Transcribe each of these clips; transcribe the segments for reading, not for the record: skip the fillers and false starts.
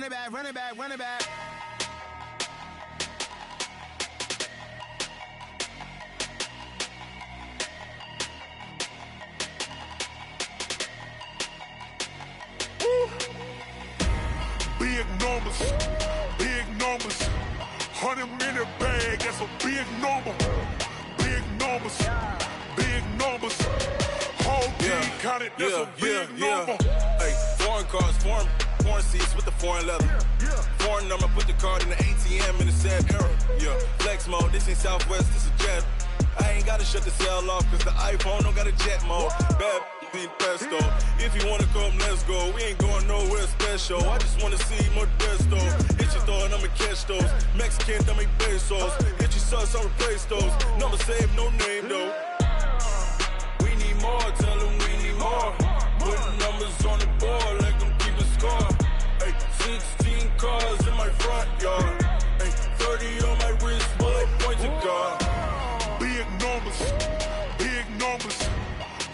it back, run it back, run it back. Big numbers, big numbers. 100-minute bag, that's a big number. Big numbers, big numbers. Whole team counted, that's a big number. Hey, foreign cars, foreign seats with the foreign leather. Foreign number, put the card in the ATM in the sad era. Yeah, flex mode, this ain't Southwest, this a jet. I ain't gotta shut the cell off, cause the iPhone don't got a jet mode. Bad ain't pesto. If you wanna come, let's go. We ain't going nowhere special. I just wanna see Modesto. Hit your thought, I'ma catch those. Mexican, dummy pesos. Hit your sus, I'll replace those. Number saved, no name though. We need more, tell them we need more. Putting numbers on the board like I'm keeping score. Hey, 16 cars in my front yard. Hey, 30 on my wrist, bullet point to God. Big numbers, big numbers.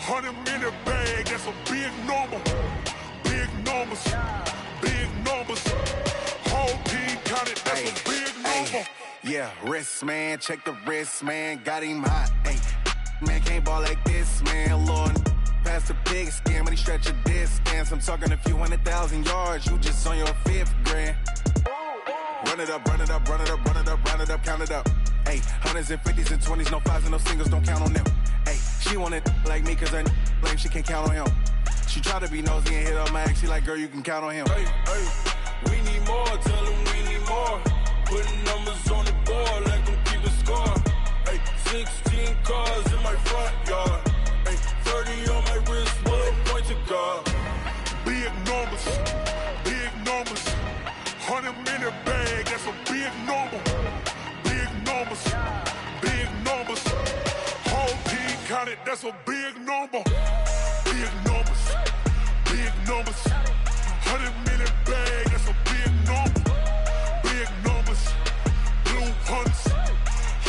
100-minute bag, that's a big number. Big numbers, big numbers. Whole team counted, that's a big number. Yeah, wrist man, check the wrist man, got him hot. Ay, man can't ball like this, man. Lord, past the pig skin, but he stretch a distance. I'm talking a few 100,000 yards, you just on your 5th grand. Run it up, run it up, run it up, run it up, run it up, count it up. Ay, 100s and 50s and 20s, no 5s and no singles, don't count on them. Ay, she want it like me, cause her blame, she can't count on him. She try to be nosy and hit on my ex, she like, girl, you can count on him. Hey, hey, we need more, tell them we need more. Putting numbers on the board like I'm keeping score. Hey, 16 cars in my front yard. Hey, 30 on my wrist, bullet point to God. Big numbers, big numbers. 100-minute bag, that's a big number. Big numbers, big numbers. Whole team counted, that's a big number. Big numbers, big numbers. 100-minute bag, that's a big number. Big numbers, blue hunts.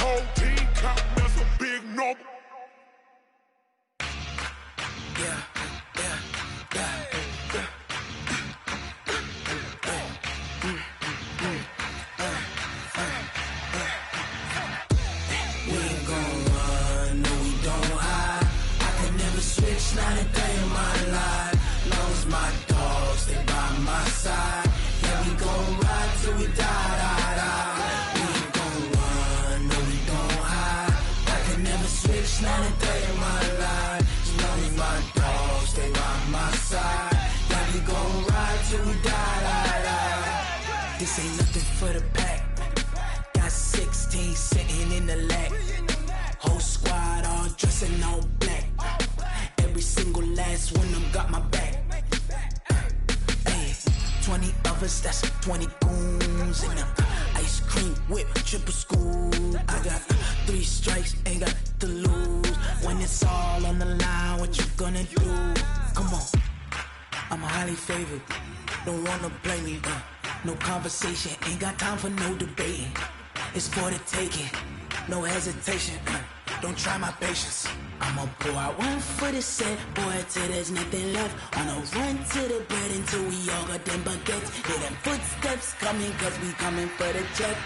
Whole team counting, that's a big number. Not a day in my life, long as my dogs stay by my side. Yeah, we gon' ride till we die, die, die. We ain't gon' run, no we don't hide. I can never switch, not a day in my life, as long as my dogs stay by my side. Yeah, we gon' ride till we die, die, die. This ain't nothing for the pack. Got 16 sitting in the lap. Whole squad all dressing all black. Every single last one of them got my back. Ay, 20 of us, that's 20 goons in them. Ice cream whip, triple scoop. I got 3 strikes, ain't got to lose. When it's all on the line, what you gonna do? Come on, I'm highly favored. Don't wanna play me, no conversation. Ain't got time for no debating. It's for the taking, no hesitation. Don't try my patience. I'ma pour out one for the set, boy, till there's nothing left. On a run to the bread until we all got them baguettes. Hear them footsteps coming, cause we coming for the check.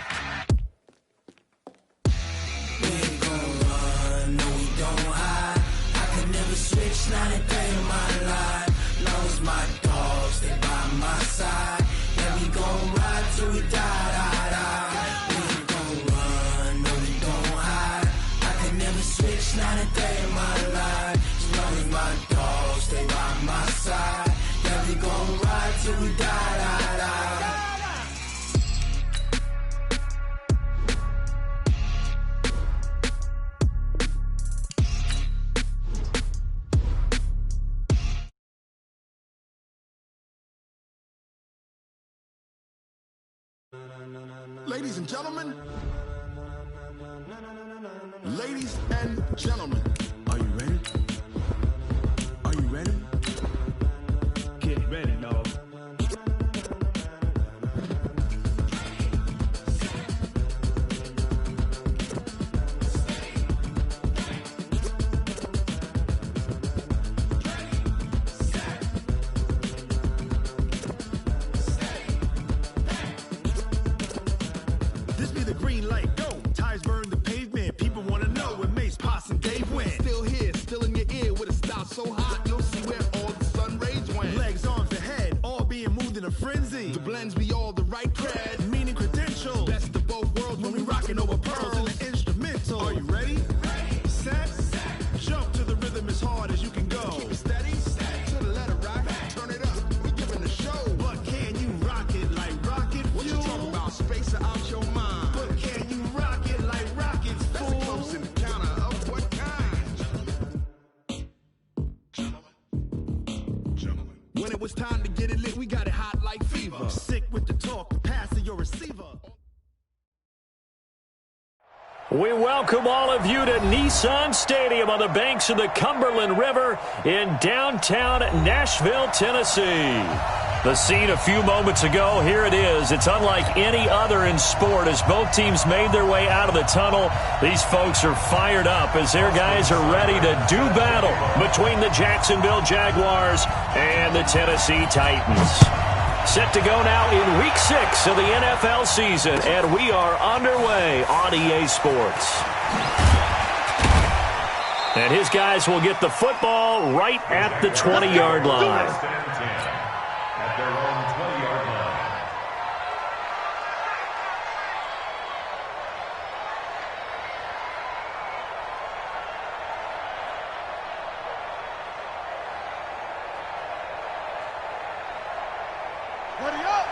We ain't gon' run, no we don't hide. I can never switch, not a day in my life. Long as my dogs stay by my side. Yeah, we gon' ride till we die, die, die. We ain't gon' run, no we don't hide. I can never switch, not a day in my life. As long as my dogs stay by my side. Yeah, we gon' ride till we die, die, die. Ladies and gentlemen, ladies and gentlemen, are you ready? Are you ready? Get ready, dog. Now it's time to get it lit. We got it hot like fever. Sick with the talk, passing your receiver. We welcome all of you to Nissan Stadium on the banks of the Cumberland River in downtown Nashville, Tennessee. The scene a few moments ago, here it is. It's unlike any other in sport as both teams made their way out of the tunnel. These folks are fired up as their guys are ready to do battle between the Jacksonville Jaguars and the Tennessee Titans. Set to go now in Week 6 of the NFL season, and we are underway on EA Sports. And his guys will get the football right at the 20-yard line. At their own 20-yard line. Ready up!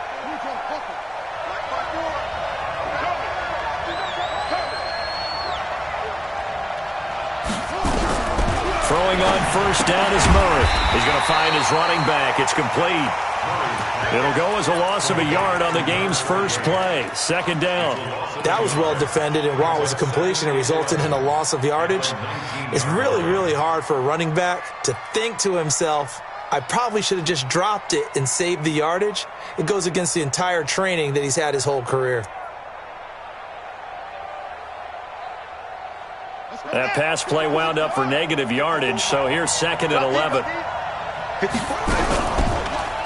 Throwing on first down is Murray. He's going to find his running back. It's complete. It'll go as a loss of a yard on the game's first play. Second down. That was well defended, and while it was a completion, it resulted in a loss of yardage. It's really, really hard for a running back to think to himself, I probably should have just dropped it and saved the yardage. It goes against the entire training that he's had his whole career. That pass play wound up for negative yardage, so here's second and 11.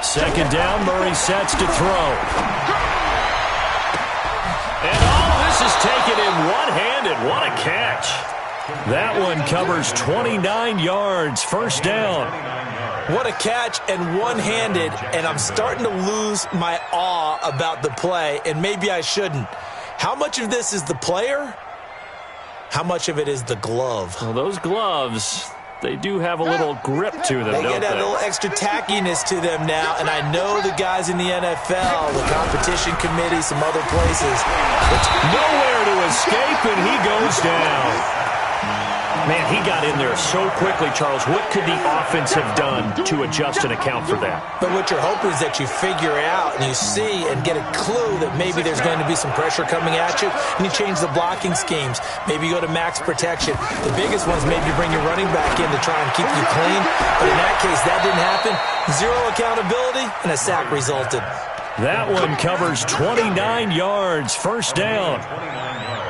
Second down, Murray sets to throw. And all this is taken in one-handed. What a catch. That one covers 29 yards, first down. What a catch and one-handed, and I'm starting to lose my awe about the play, and maybe I shouldn't. How much of this is the player? How much of it is the glove? Well, those gloves, they do have a little grip to them, They don't get that little extra tackiness to them now, and I know the guys in the NFL, the competition committee, some other places. Nowhere to escape, and he goes down. Man, he got in there so quickly, Charles. What could the offense have done to adjust and account for that? But what you're hoping is that you figure out and you see and get a clue that maybe there's going to be some pressure coming at you, and you change the blocking schemes. Maybe you go to max protection. The biggest one's maybe you bring your running back in to try and keep you clean. But in that case, that didn't happen. Zero accountability, and a sack resulted. That one covers 29 yards, first down.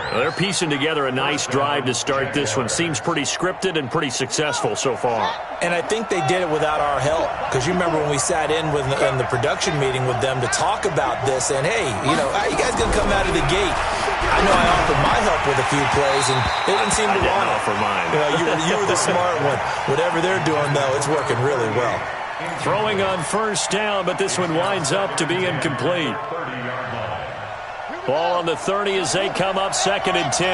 They're piecing together a nice drive to start this one. Seems pretty scripted and pretty successful so far. And I think they did it without our help. Because you remember when we sat in the production meeting with them to talk about this. And, hey, you know, how you guys going to come out of the gate? I know I offered my help with a few plays, and they didn't seem to want it. offer mine. You were the smart one. Whatever they're doing, though, it's working really well. Throwing on first down, but this one winds up to be incomplete. Ball on the 30 as they come up second and 10.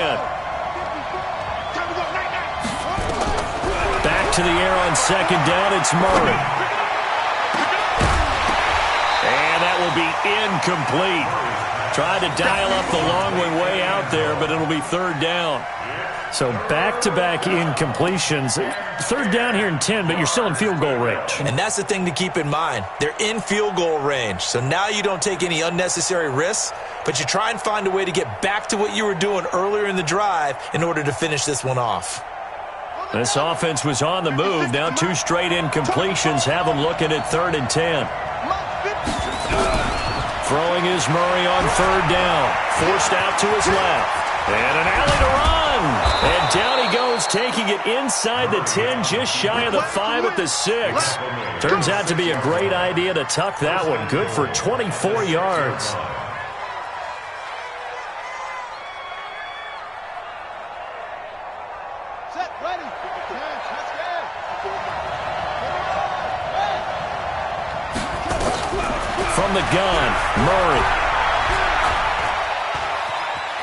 Back to the air on second down, it's Murray. And that will be incomplete. Tried to dial up the long one way out there, but it'll be third down. So back-to-back incompletions. Third down here in 10, but you're still in field goal range. And that's the thing to keep in mind. They're in field goal range. So now you don't take any unnecessary risks, but you try and find a way to get back to what you were doing earlier in the drive in order to finish this one off. This offense was on the move. Now two straight incompletions have them looking at third and 10. Throwing is Murray on third down. Forced out to his left. And an alley to run. And down he goes, taking it inside the 10, just shy of the 5 at the 6. Turns out to be a great idea to tuck that one. Good for 24 yards. Set, ready. From the gun, Murray.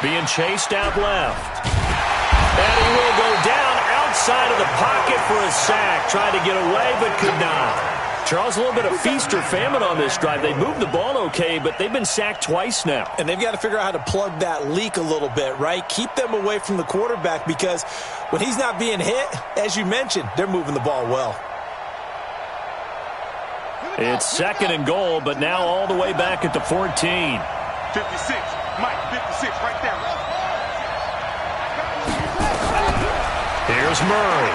Being chased out left. And he will go down outside of the pocket for a sack. Tried to get away, but could not. Charles, a little bit of feast or famine on this drive. They moved the ball okay, but they've been sacked twice now. And they've got to figure out how to plug that leak a little bit, right? Keep them away from the quarterback, because when he's not being hit, as you mentioned, they're moving the ball well. It's second and goal, but now all the way back at the 14. 56. Mike, 56 right there. Here's Murray.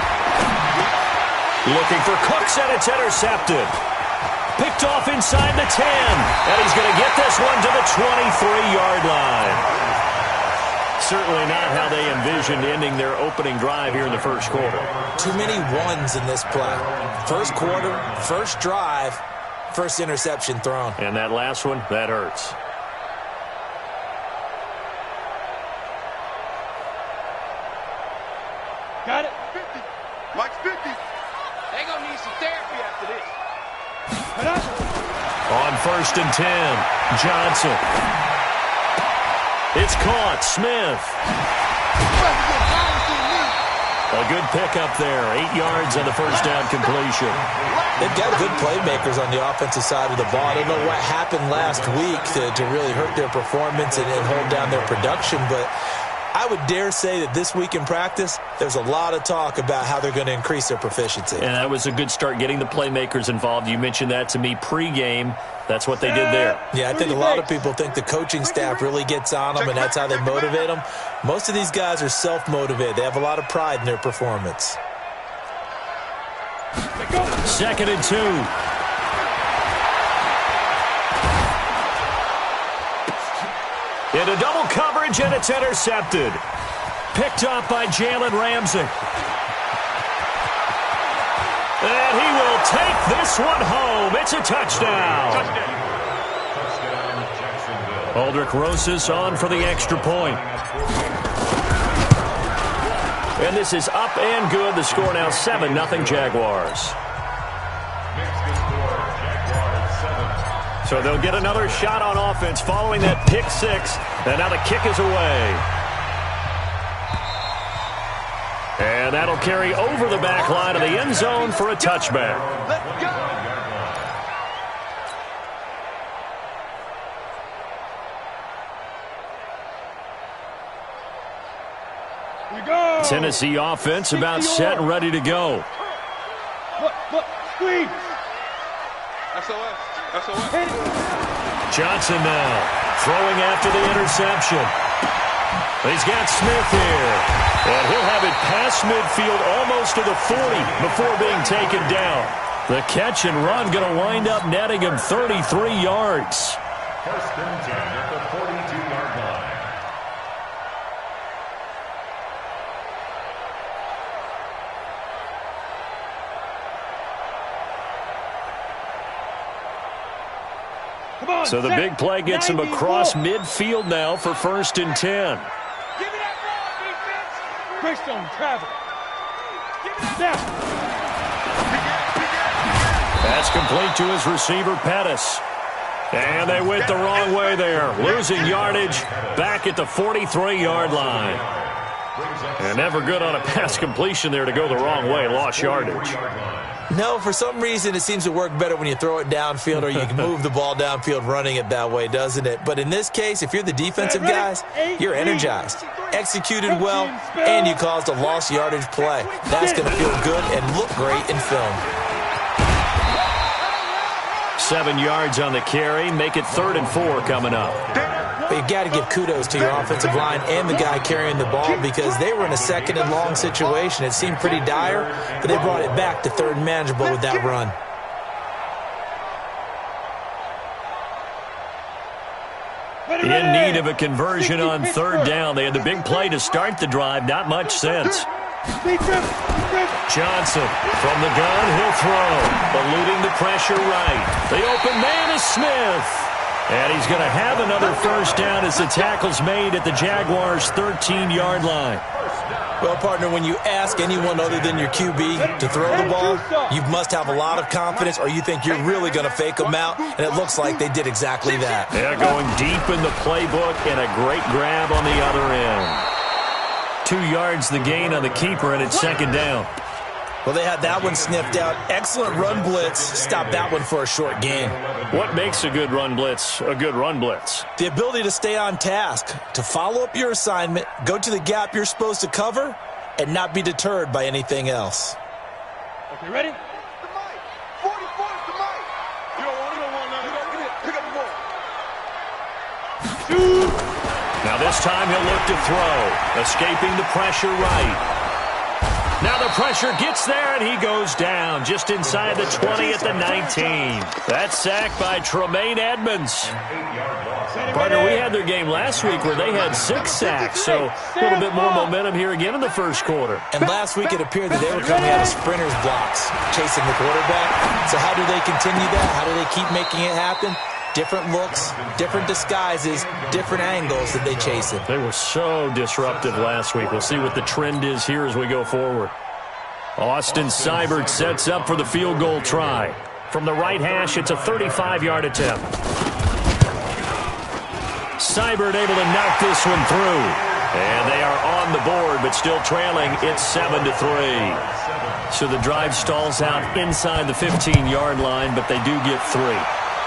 Looking for Cooks, and it's intercepted. Picked off inside the 10, and he's going to get this one to the 23-yard line. Certainly not how they envisioned ending their opening drive here in the first quarter. Too many ones in this play. First quarter, first drive, first interception thrown. And that last one, that hurts. Got it. 50. Mike's 50. They gonna need some therapy after this. On first and 10, Johnson. It's caught. Smith. A good pickup there. 8 yards on the first down completion. They've got good playmakers on the offensive side of the ball. I don't know what happened last week to really hurt their performance and hold down their production, but I would dare say that this week in practice, there's a lot of talk about how they're going to increase their proficiency. And that was a good start, getting the playmakers involved. You mentioned that to me pregame. That's what they did there. Yeah, I think a lot of people think the coaching staff really gets on them, and that's how they motivate them. Most of these guys are self-motivated. They have a lot of pride in their performance. Second and 2. Into double coverage, and it's intercepted. Picked up by Jalen Ramsey. And he will take this one home. It's a touchdown. Aldrich Rosas on for the extra point. And this is up and good. The score now 7-0 Jaguars. So they'll get another shot on offense following that pick six. And now the kick is away. And that'll carry over the back line of the end zone for a touchback. Tennessee offense about set and ready to go. Look, squeeze. SOS. Johnson now throwing after the interception. He's got Smith here. And he'll have it past midfield almost to the 40 before being taken down. The catch and run going to wind up netting him 33 yards. First and 10 at the 42-yard line. So the big play gets him across midfield now for first and 10. Give me that ball, defense. Greystone, travel. That's complete to his receiver, Pettis. And they went the wrong way there. Losing yardage back at the 43-yard line. And never good on a pass completion there to go the wrong way. Lost yardage. No, for some reason it seems to work better when you throw it downfield or you can move the ball downfield running it that way, doesn't it? But in this case, if you're the defensive guys, you're energized, executed well, and you caused a lost yardage play. That's going to feel good and look great in film. 7 yards on the carry. Make it 3rd and 4 coming up. But you got to give kudos to your offensive line and the guy carrying the ball because they were in a 2nd and long situation. It seemed pretty dire, but they brought it back to 3rd and manageable with that run. In need of a conversion on 3rd down. They had the big play to start the drive. Not much sense. Johnson from the gun. He'll throw. Eluding the pressure right. The open man is Smith. And he's going to have another first down as the tackle's made at the Jaguars' 13-yard line. Well, partner, when you ask anyone other than your QB to throw the ball, you must have a lot of confidence or you think you're really going to fake them out, and it looks like they did exactly that. They're going deep in the playbook and a great grab on the other end. 2 yards the gain on the keeper, and it's 2nd down. Well, they had that one sniffed out. Excellent run blitz. Stopped that one for a short gain. What makes a good run blitz a good run blitz? The ability to stay on task, to follow up your assignment, go to the gap you're supposed to cover, and not be deterred by anything else. Okay, ready? The mic. 44 is the mic. Now this time he'll look to throw, escaping the pressure right. Now the pressure gets there, and he goes down just inside the 20 at the 19. That's sacked by Tremaine Edmonds. Partner, we had their game last week where they had 6 sacks, so a little bit more momentum here again in the first quarter. And last week it appeared that they were coming out of sprinters blocks, chasing the quarterback. So how do they continue that? How do they keep making it happen? Different looks, different disguises, different angles that they chase it. They were so disruptive last week. We'll see what the trend is here as we go forward. Austin Seibert sets up for the field goal try. From the right hash, it's a 35-yard attempt. Seibert able to knock this one through. And they are on the board, but still trailing. It's 7-3. So the drive stalls out inside the 15-yard line, but they do get 3.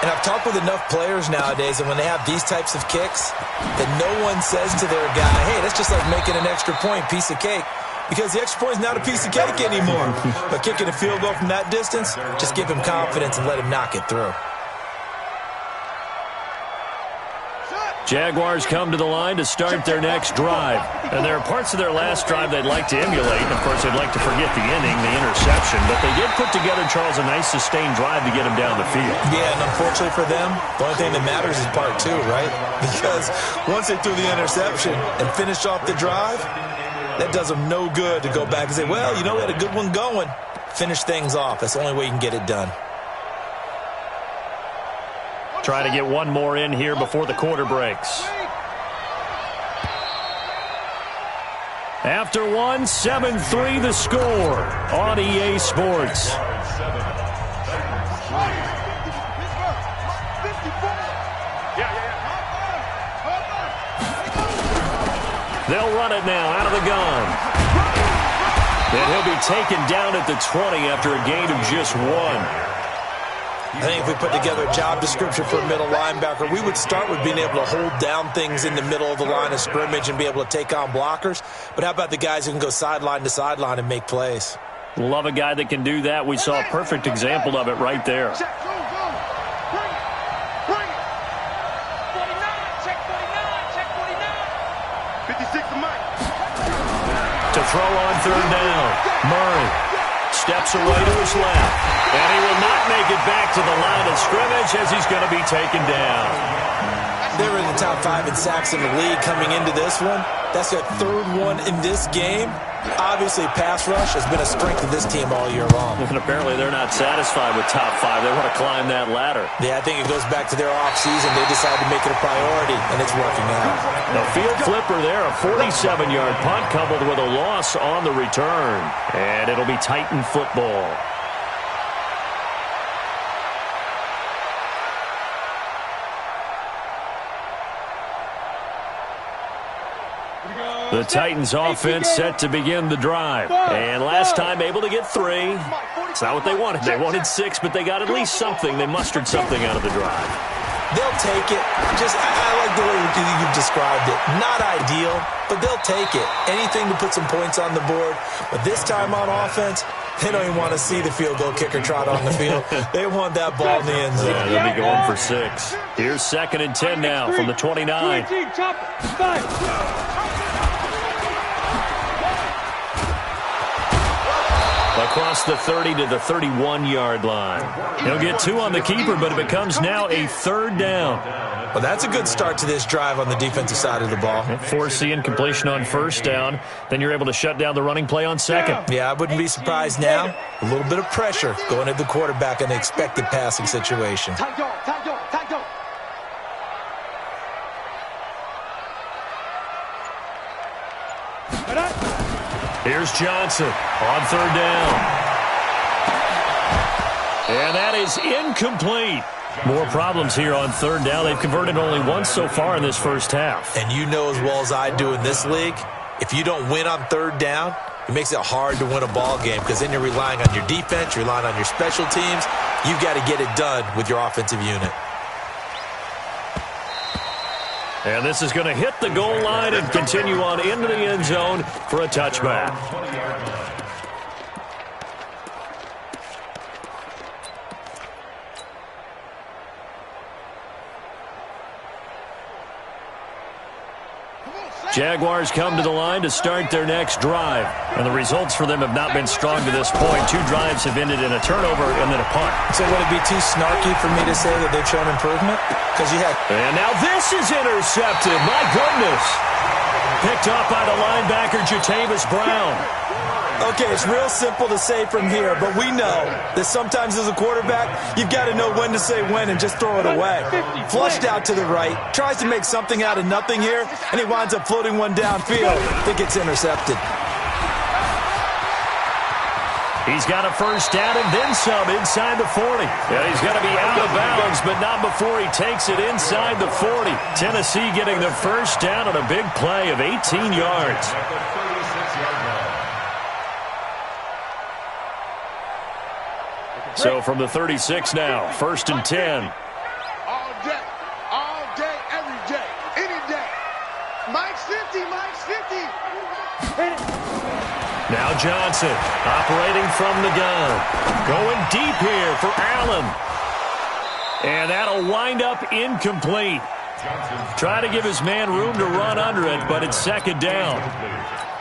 And I've talked with enough players nowadays, and when they have these types of kicks, that no one says to their guy, hey, that's just like making an extra point, piece of cake. Because the extra point is not a piece of cake anymore. But kicking a field goal from that distance, just give him confidence and let him knock it through. Jaguars come to the line to start their next drive. And there are parts of their last drive they'd like to emulate. And, of course, they'd like to forget the inning, the interception. But they did put together, Charles, a nice sustained drive to get him down the field. Yeah, and unfortunately for them, the only thing that matters is part 2, right? Because once they threw the interception and finished off the drive, that does them no good to go back and say, well, you know, we had a good one going. Finish things off. That's the only way you can get it done. Try to get one more in here before the quarter breaks. After one, 7-3 the score on EA Sports. They'll run it now out of the gun. And he'll be taken down at the 20 after a gain of just 1. I think if we put together a job description for a middle linebacker, we would start with being able to hold down things in the middle of the line of scrimmage and be able to take on blockers. But how about the guys who can go sideline to sideline and make plays? Love a guy that can do that. We saw a perfect example of it right there. To throw on third down, Murray steps away to his left. And he will not make it back to the line of scrimmage as he's going to be taken down. They were in the top 5 in sacks in the league coming into this one. That's their 3rd one in this game. Obviously, pass rush has been a strength of this team all year long. And apparently they're not satisfied with top 5. They want to climb that ladder. Yeah, I think it goes back to their offseason. They decided to make it a priority, and it's working out. The field flipper there, a 47-yard punt coupled with a loss on the return. And it'll be Titan football. The Titans offense set to begin the drive. And last time able to get 3. It's not what they wanted. They wanted 6, but they got at least something. They mustered something out of the drive. They'll take it. I like the way you've described it. Not ideal, but they'll take it. Anything to put some points on the board. But this time on offense, they don't even want to see the field goal kicker trot on the field. They want that ball in the end zone. Yeah, they'll be going for 6. Here's 2nd and 10 now from the 29. Across the 30 to the 31-yard line. He'll get 2 on the keeper, but it becomes now a 3rd down. Well, that's a good start to this drive on the defensive side of the ball. Forcing completion on 1st down. Then you're able to shut down the running play on 2nd. Yeah, I wouldn't be surprised now. A little bit of pressure going at the quarterback in an expected passing situation. Here's Johnson on 3rd down. And that is incomplete. More problems here on 3rd down. They've converted only once so far in this first half. And you know as well as I do in this league, if you don't win on 3rd down, it makes it hard to win a ball game because then you're relying on your defense, you're relying on your special teams. You've got to get it done with your offensive unit. And this is going to hit the goal line and continue on into the end zone for a touchback. Jaguars come to the line to start their next drive. And the results for them have not been strong to this point. 2 drives have ended in a turnover and then a punt. So would it be too snarky for me to say that they've shown improvement? Because you had... And now this is intercepted. My goodness. Picked up by the linebacker, Jatavis Brown. Okay, it's real simple to say from here, but we know that sometimes as a quarterback, you've got to know when to say when and just throw it away. Flushed out to the right, tries to make something out of nothing here, and he winds up floating one downfield that gets intercepted. He's got a first down and then some inside the 40. Yeah, he's going to be out of bounds, but not before he takes it inside the 40. Tennessee getting the first down on a big play of 18 yards. So from the 36 now, 1st and 10. All day, every day, any day. Mike's 50, Mike's 50. Now Johnson operating from the gun. Going deep here for Allen. And that'll wind up incomplete. Trying to give his man room to run under it, but it's 2nd down.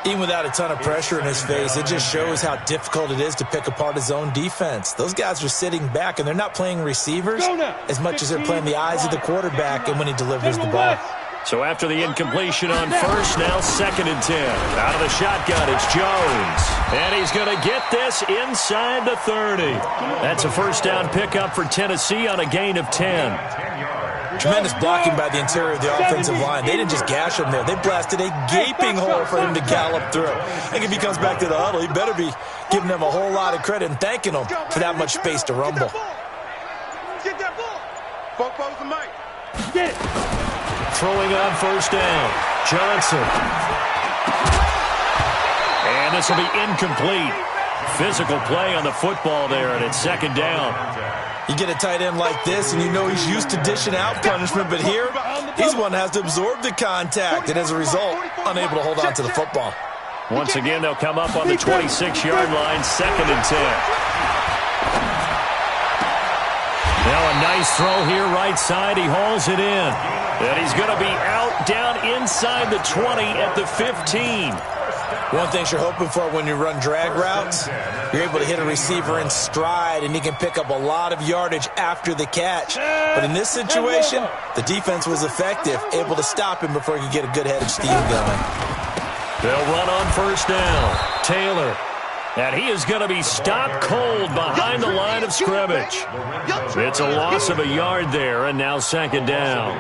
Even without a ton of pressure in his face, it just shows how difficult it is to pick apart his own defense. Those guys are sitting back, and they're not playing receivers as much as they're playing the eyes of the quarterback and when he delivers the ball. So after the incompletion on first, now 2nd and 10. Out of the shotgun, it's Jones. And he's going to get this inside the 30. That's a first down pickup for Tennessee on a gain of 10. Tremendous blocking by the interior of the offensive line. They didn't just gash him there. They blasted a gaping hole for him to gallop through. I think if he comes back to the huddle, he better be giving them a whole lot of credit and thanking them for that much space to rumble. Get that ball. Both the mic. Get it. Throwing on first down. Johnson. And this will be incomplete. Physical play on the football there, and it's 2nd down. You get a tight end like this, and you know he's used to dishing out punishment, but here, he's one that has to absorb the contact, and as a result, unable to hold on to the football. Once again, they'll come up on the 26-yard line, 2nd and 10. Now a nice throw here, right side. He hauls it in. And he's going to be out down inside the 20 at the 15. One thing you're hoping for when you run drag routes, you're able to hit a receiver in stride, and he can pick up a lot of yardage after the catch. But in this situation, the defense was effective, able to stop him before he could get a good head of steam going. They'll run on first down. Taylor. And he is going to be stopped cold behind the line of scrimmage. It's a loss of a yard there, and now 2nd down.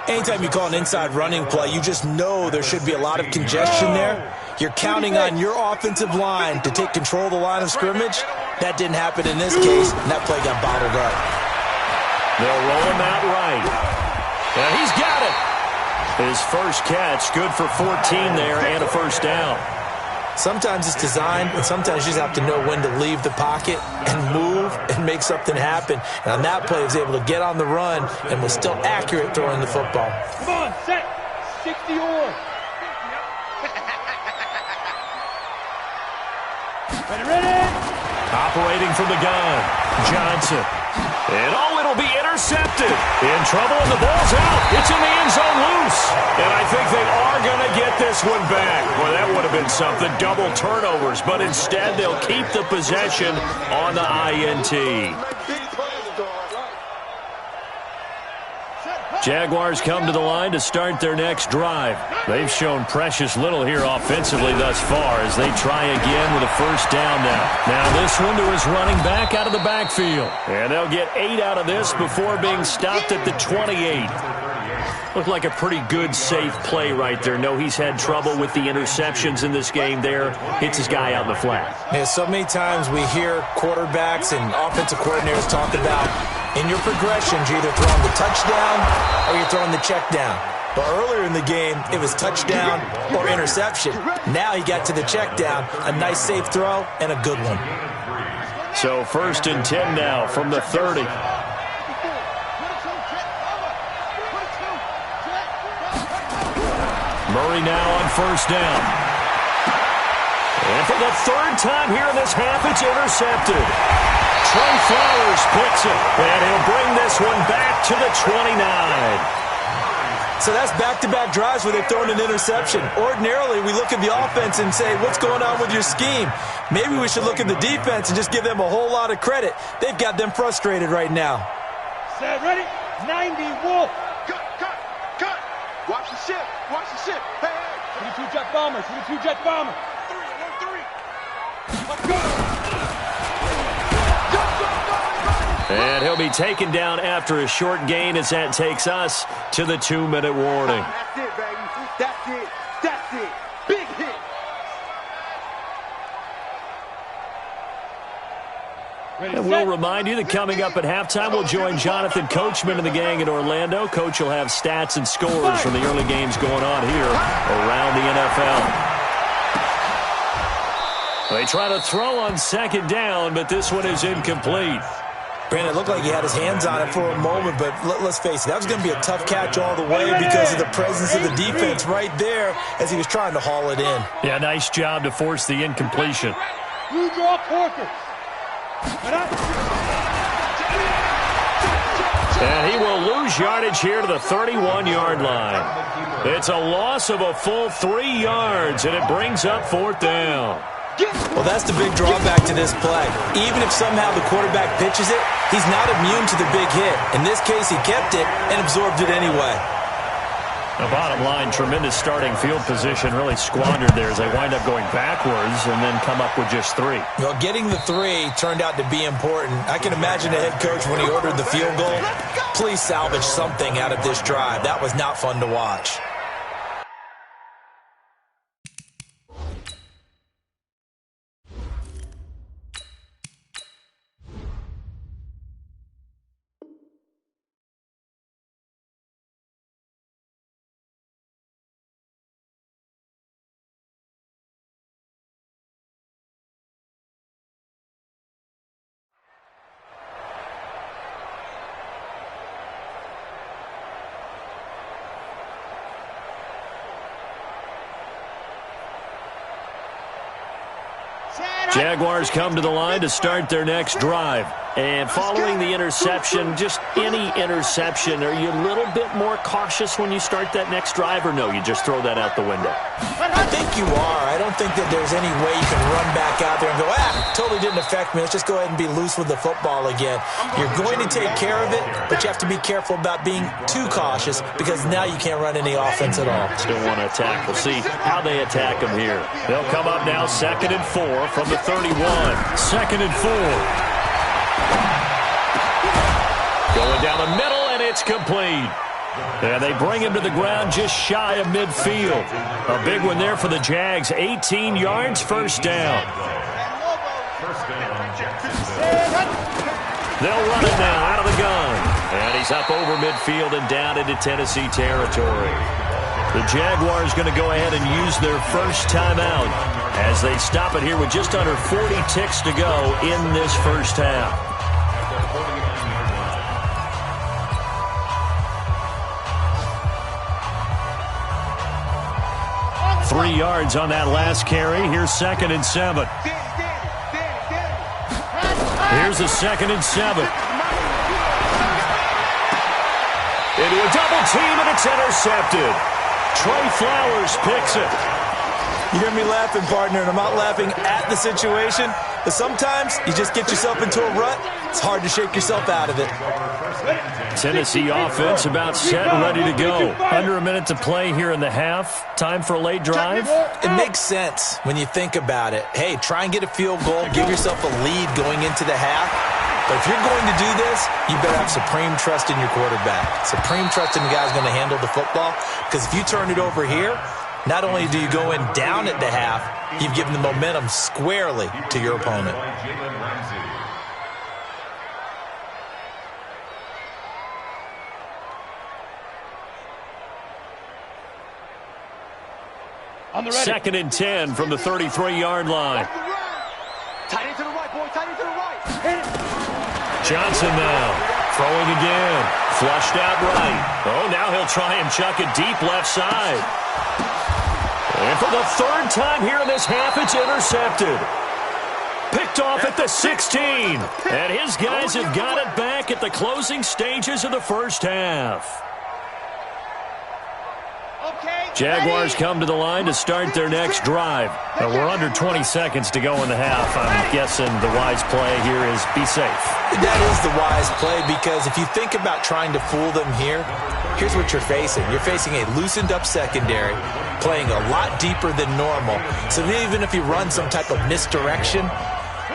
Anytime you call an inside running play, you just know there should be a lot of congestion there. You're counting on your offensive line to take control of the line of scrimmage. That didn't happen in this case, and that play got bottled up. They'll roll him out right. And he's got it. His first catch, good for 14 there and a first down. Sometimes it's designed, and sometimes you just have to know when to leave the pocket and move and make something happen. And on that play, he was able to get on the run and was still accurate throwing the football. Come on, set. 60 on. Ready. Operating from the gun, Johnson. And it'll be intercepted. In trouble, and the ball's out. It's in the end zone loose. And I think they are going to get this one back. Well, that would have been something, double turnovers. But instead, they'll keep the possession on the INT. Jaguars come to the line to start their next drive. They've shown precious little here offensively thus far as they try again with a first down now. Now this one to his running back out of the backfield. And they'll get 8 out of this before being stopped at the 28. Looked like a pretty good, safe play right there. No, he's had trouble with the interceptions in this game there. Hits his guy out in the flat. Yeah, so many times we hear quarterbacks and offensive coordinators talk about in your progressions, you're either throwing the touchdown or you're throwing the check down. But earlier in the game, it was touchdown or interception. Now he got to the check down, a nice safe throw, and a good one. So 1st and 10 now from the 30. Murray now on first down. And for the 3rd time here in this half, it's intercepted. Trey Flowers picks it, and he'll bring this one back to the 29. So that's back-to-back drives where they've thrown an interception. Ordinarily, we look at the offense and say, what's going on with your scheme? Maybe we should look at the defense and just give them a whole lot of credit. They've got them frustrated right now. Set, ready? 90, Wolf. Cut. Watch the ship. Hey. 22 jet bombers. 22 jet bombers. 3. Let's go. And he'll be taken down after a short gain as that takes us to the 2-minute warning. That's it, baby. That's it. Big hit. And we'll remind you that coming up at halftime, we'll join Jonathan Coachman and the gang in Orlando. Coach will have stats and scores from the early games going on here around the NFL. They try to throw on second down, but this one is incomplete. Brandon, it looked like he had his hands on it for a moment, but let's face it, that was going to be a tough catch all the way because of the presence of the defense right there as he was trying to haul it in. Yeah, nice job to force the incompletion. Blue draw Corker. And he will lose yardage here to the 31-yard line. It's a loss of a full 3 yards, and it brings up 4th down. Well, that's the big drawback to this play. Even if somehow the quarterback pitches it, he's not immune to the big hit. In this case, he kept it and absorbed it anyway. The bottom line, tremendous starting field position, really squandered there as they wind up going backwards and then come up with just 3. Well, getting the 3 turned out to be important. I can imagine the head coach when he ordered the field goal. Please salvage something out of this drive. That was not fun to watch. Jaguars come to the line to start their next drive. And following the interception, just any interception, are you a little bit more cautious when you start that next drive, or no, you just throw that out the window? I think you are. I don't think that there's any way you can run back out there and go, totally didn't affect me. Let's just go ahead and be loose with the football again. You're going to take care of it, but you have to be careful about being too cautious because now you can't run any offense at all. Still want to attack. We'll see how they attack them here. They'll come up now 2nd and 4 from the 31. 2nd and 4. Going down the middle, and it's complete. And they bring him to the ground just shy of midfield. A big one there for the Jags. 18 yards, 1st down. They'll run it now out of the gun. And he's up over midfield and down into Tennessee territory. The Jaguars going to go ahead and use their first timeout as they stop it here with just under 40 ticks to go in this first half. Three yards on that last carry. Here's 2nd and 7. Here's a 2nd and 7. Into a double team, and it's intercepted. Trey Flowers picks it. You hear me laughing, partner, and I'm not laughing at the situation, but sometimes you just get yourself into a rut. It's hard to shake yourself out of it. Tennessee offense about set and ready to go. Under a minute to play here in the half. Time for a late drive. It makes sense when you think about it. Hey, try and get a field goal. Give yourself a lead going into the half. But if you're going to do this, you better have supreme trust in your quarterback. Supreme trust in the guy who's going to handle the football. Because if you turn it over here, not only do you go in down at the half, you've given the momentum squarely to your opponent. Second and 10 from the 33-yard line. Tight end to the right, boy. Tight end to the right. Johnson now throwing again. Flushed out right. Oh, now he'll try and chuck it deep left side. And for the 3rd time here in this half, it's intercepted. Picked off at the 16. And his guys have got it back at the closing stages of the first half. Jaguars come to the line to start their next drive. We're under 20 seconds to go in the half. I'm guessing the wise play here is be safe. That is the wise play, because if you think about trying to fool them here, here's what you're facing. You're facing a loosened up secondary, playing a lot deeper than normal. So even if you run some type of misdirection,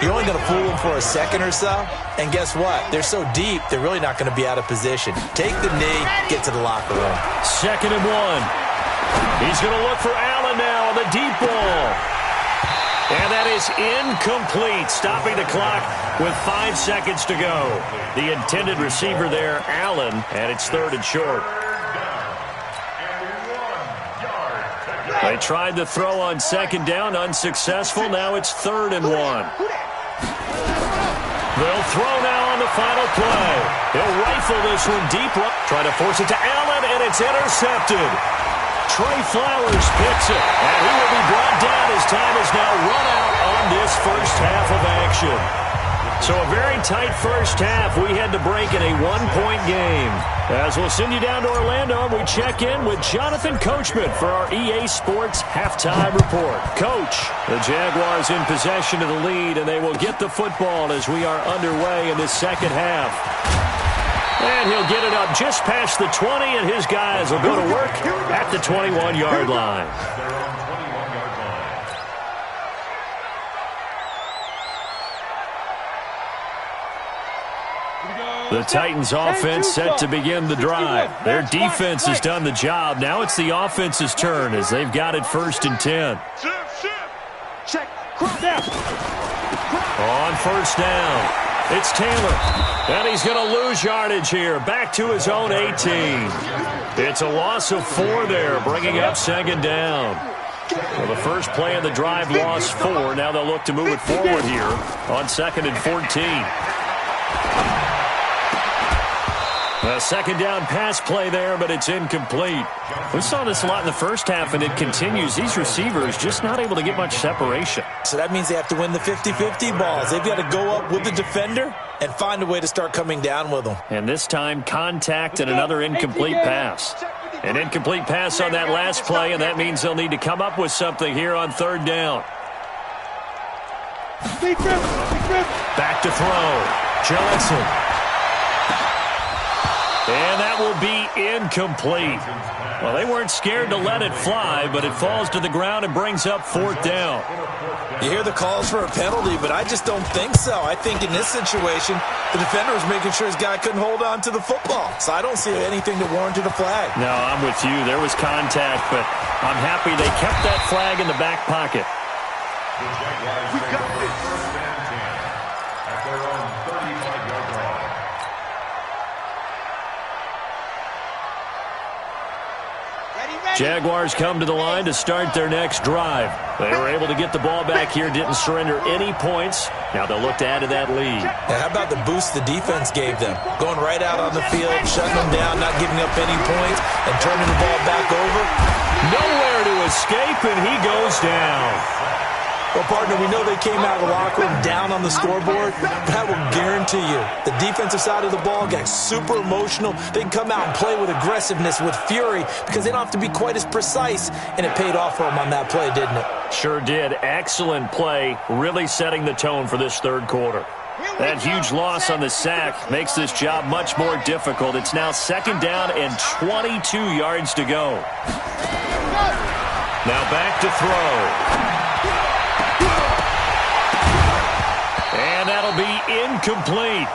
you're only going to fool them for a second or so. And guess what? They're so deep, they're really not going to be out of position. Take the knee, get to the locker room. 2nd and 1. He's going to look for Allen now on the deep ball. And that is incomplete, stopping the clock with 5 seconds to go. The intended receiver there, Allen, and it's 3rd and short. They tried to throw on 2nd down, unsuccessful. Now it's 3rd and 1. They'll throw now on the final play. He'll rifle this one deep. Try to force it to Allen, and it's intercepted. Trey Flowers picks it, and he will be brought down as time is now run out on this first half of action. So a very tight first half. We had to break in a 1-point game. As we'll send you down to Orlando, we check in with Jonathan Coachman for our EA Sports Halftime Report. Coach, the Jaguars in possession of the lead, and they will get the football as we are underway in this second half. And he'll get it up just past the 20, and his guys will go to work at the 21-yard line. The Titans offense set to begin the drive. Their defense has done the job. Now it's the offense's turn as they've got it 1st and 10. Check. Down. On 1st down. It's Taylor, and he's going to lose yardage here, back to his own 18. It's a loss of 4 there, bringing up 2nd down. Well, the first play of the drive lost 4. Now they'll look to move it forward here on 2nd and 14. A 2nd down pass play there, but it's incomplete. We saw this a lot in the first half, and it continues. These receivers just not able to get much separation. So that means they have to win the 50-50 balls. They've got to go up with the defender and find a way to start coming down with them. And this time, contact and another incomplete pass. An incomplete pass on that last play, and that means they'll need to come up with something here on 3rd down. Back to throw. Johnson. And that will be incomplete. Well, they weren't scared to let it fly, but it falls to the ground and brings up 4th down. You hear the calls for a penalty, but I just don't think so. I think in this situation, the defender was making sure his guy couldn't hold on to the football. So I don't see anything that warranted a flag. No, I'm with you. There was contact, but I'm happy they kept that flag in the back pocket. We got this. 1st and 10 at their own 35-yard line. Jaguars come to the line to start their next drive. They were able to get the ball back here, didn't surrender any points. Now they'll look to add to that lead. Now, how about the boost the defense gave them? Going right out on the field, shutting them down, not giving up any points, and turning the ball back over. Nowhere to escape, and he goes down. Well, partner, we know they came out of the locker room down on the scoreboard, but I will guarantee you the defensive side of the ball got super emotional. They can come out and play with aggressiveness, with fury, because they don't have to be quite as precise, and it paid off for them on that play, didn't it? Sure did. Excellent play, really setting the tone for this 3rd quarter. That huge loss on the sack makes this job much more difficult. It's now 2nd down and 22 yards to go. Now back to throw. And that'll be incomplete.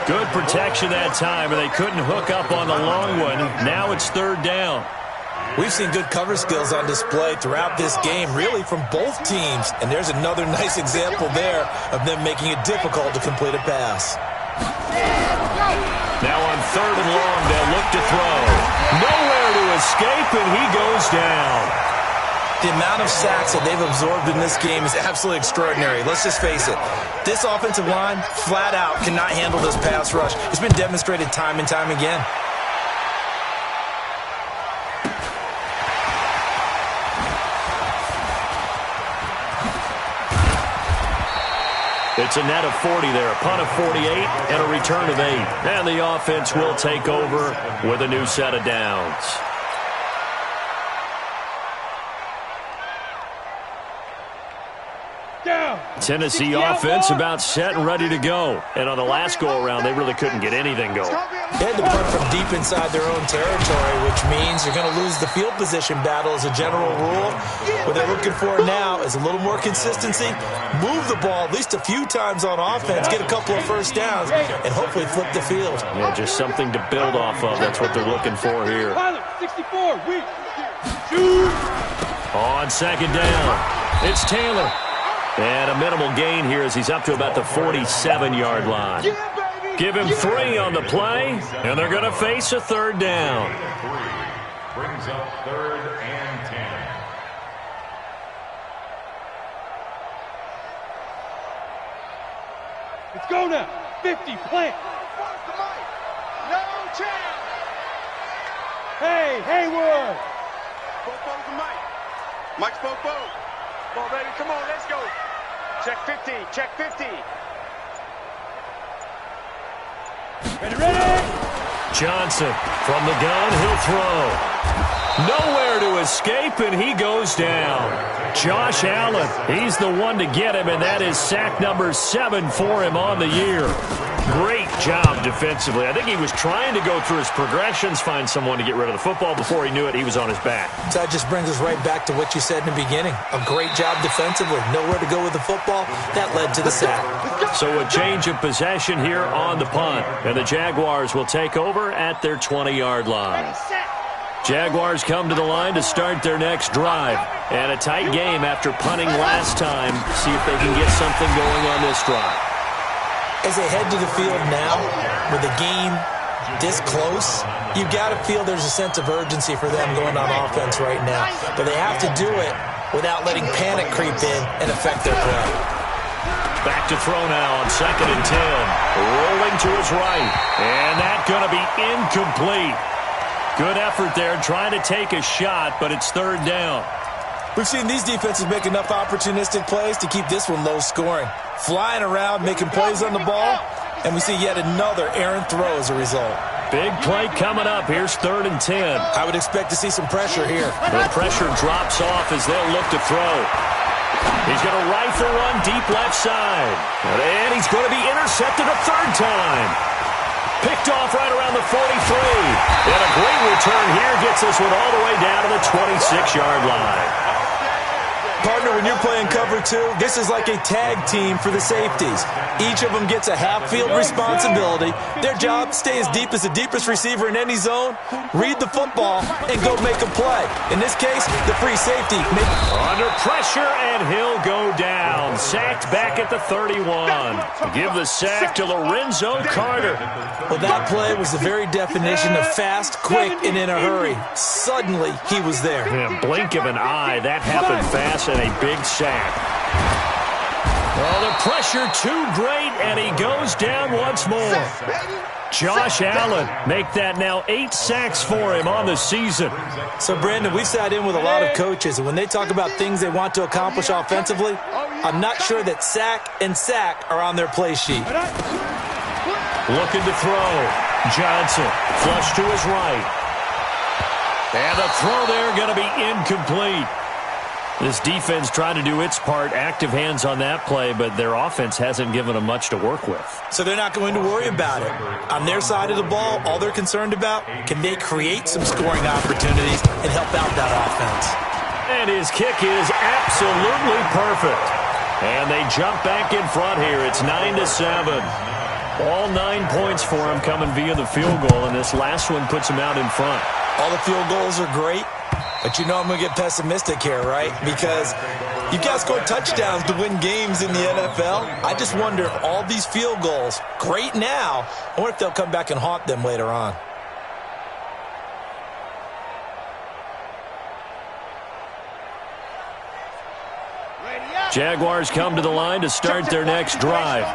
Good protection that time, and they couldn't hook up on the long one. Now it's 3rd down. We've seen good cover skills on display throughout this game, really from both teams. And there's another nice example there of them making it difficult to complete a pass. Now on 3rd and long, they'll look to throw. Nowhere to escape, and he goes down. The amount of sacks that they've absorbed in this game is absolutely extraordinary. Let's just face it. This offensive line, flat out, cannot handle this pass rush. It's been demonstrated time and time again. It's a net of 40 there, a punt of 48, and a return of 8. And the offense will take over with a new set of downs. Tennessee offense about set and ready to go. And on the last go-around, they really couldn't get anything going. They had to punt from deep inside their own territory, which means you're going to lose the field position battle as a general rule. What they're looking for now is a little more consistency, move the ball at least a few times on offense, get a couple of first downs, and hopefully flip the field. Yeah, just something to build off of. That's what they're looking for here. 64, On second down, it's Taylor. And a minimal gain here as he's up to about the 47-yard line. Give him 3 on the play, and they're going to face a third down. Brings up 3rd and 10. Let's go now. 50, plant. No chance. Hey, Hayward. Popo's the Mike. Mike's Popo. Come on, baby. Come on, let's go. Check 50. Check 50. Ready. Johnson from the gun, he'll throw. Nowhere to escape, and he goes down. Josh Allen, he's the one to get him, and that is sack number 7 for him on the year. Great job defensively. I think he was trying to go through his progressions, find someone to get rid of the football. Before he knew it, he was on his back. So that just brings us right back to what you said in the beginning. A great job defensively. Nowhere to go with the football. That led to the sack. So a change of possession here on the punt. And the Jaguars will take over at their 20-yard line. Jaguars come to the line to start their next drive. And a tight game after punting last time. See if they can get something going on this drive. As they head to the field now, with the game this close, you've got to feel there's a sense of urgency for them going on offense right now. But they have to do it without letting panic creep in and affect their play. Back to throw now on 2nd and 10. Rolling to his right. And that's going to be incomplete. Good effort there, trying to take a shot, but it's 3rd down. We've seen these defenses make enough opportunistic plays to keep this one low scoring. Flying around, making plays on the ball, and we see yet another errant throw as a result. Big play coming up. Here's 3rd and 10. I would expect to see some pressure here. The pressure drops off as they'll look to throw. He's going to rifle one deep left side. And he's going to be intercepted a 3rd time. Picked off right around the 43. And a great return here gets this one all the way down to the 26-yard line. Partner, when you're playing cover 2, this is like a tag team for the safeties. Each of them gets a half-field responsibility. Their job, stay as deep as the deepest receiver in any zone, read the football, and go make a play. In this case, the free safety. Under pressure, and he'll go down. Sacked back at the 31. Give the sack to Lorenzo Carter. Well, that play was the very definition of fast, quick, and in a hurry. Suddenly, he was there. Yeah, blink of an eye, that happened fast, and a big sack. Oh, the pressure too great, and he goes down once more. Josh Allen, make that now 8 sacks for him on the season. So, Brandon, we sat in with a lot of coaches, and when they talk about things they want to accomplish offensively, I'm not sure that sack and sack are on their play sheet. Looking to throw. Johnson, flush to his right. And the throw there going to be incomplete. This defense trying to do its part, active hands on that play, but their offense hasn't given them much to work with. So they're not going to worry about it. On their side of the ball, all they're concerned about, can they create some scoring opportunities and help out that offense? And his kick is absolutely perfect. And they jump back in front here. It's 9-7. All 9 points for him coming via the field goal, and this last one puts him out in front. All the field goals are great. But you know I'm going to get pessimistic here, right? Because you've got to score touchdowns to win games in the NFL. I just wonder if all these field goals, great now, or if they'll come back and haunt them later on. Jaguars come to the line to start their next drive.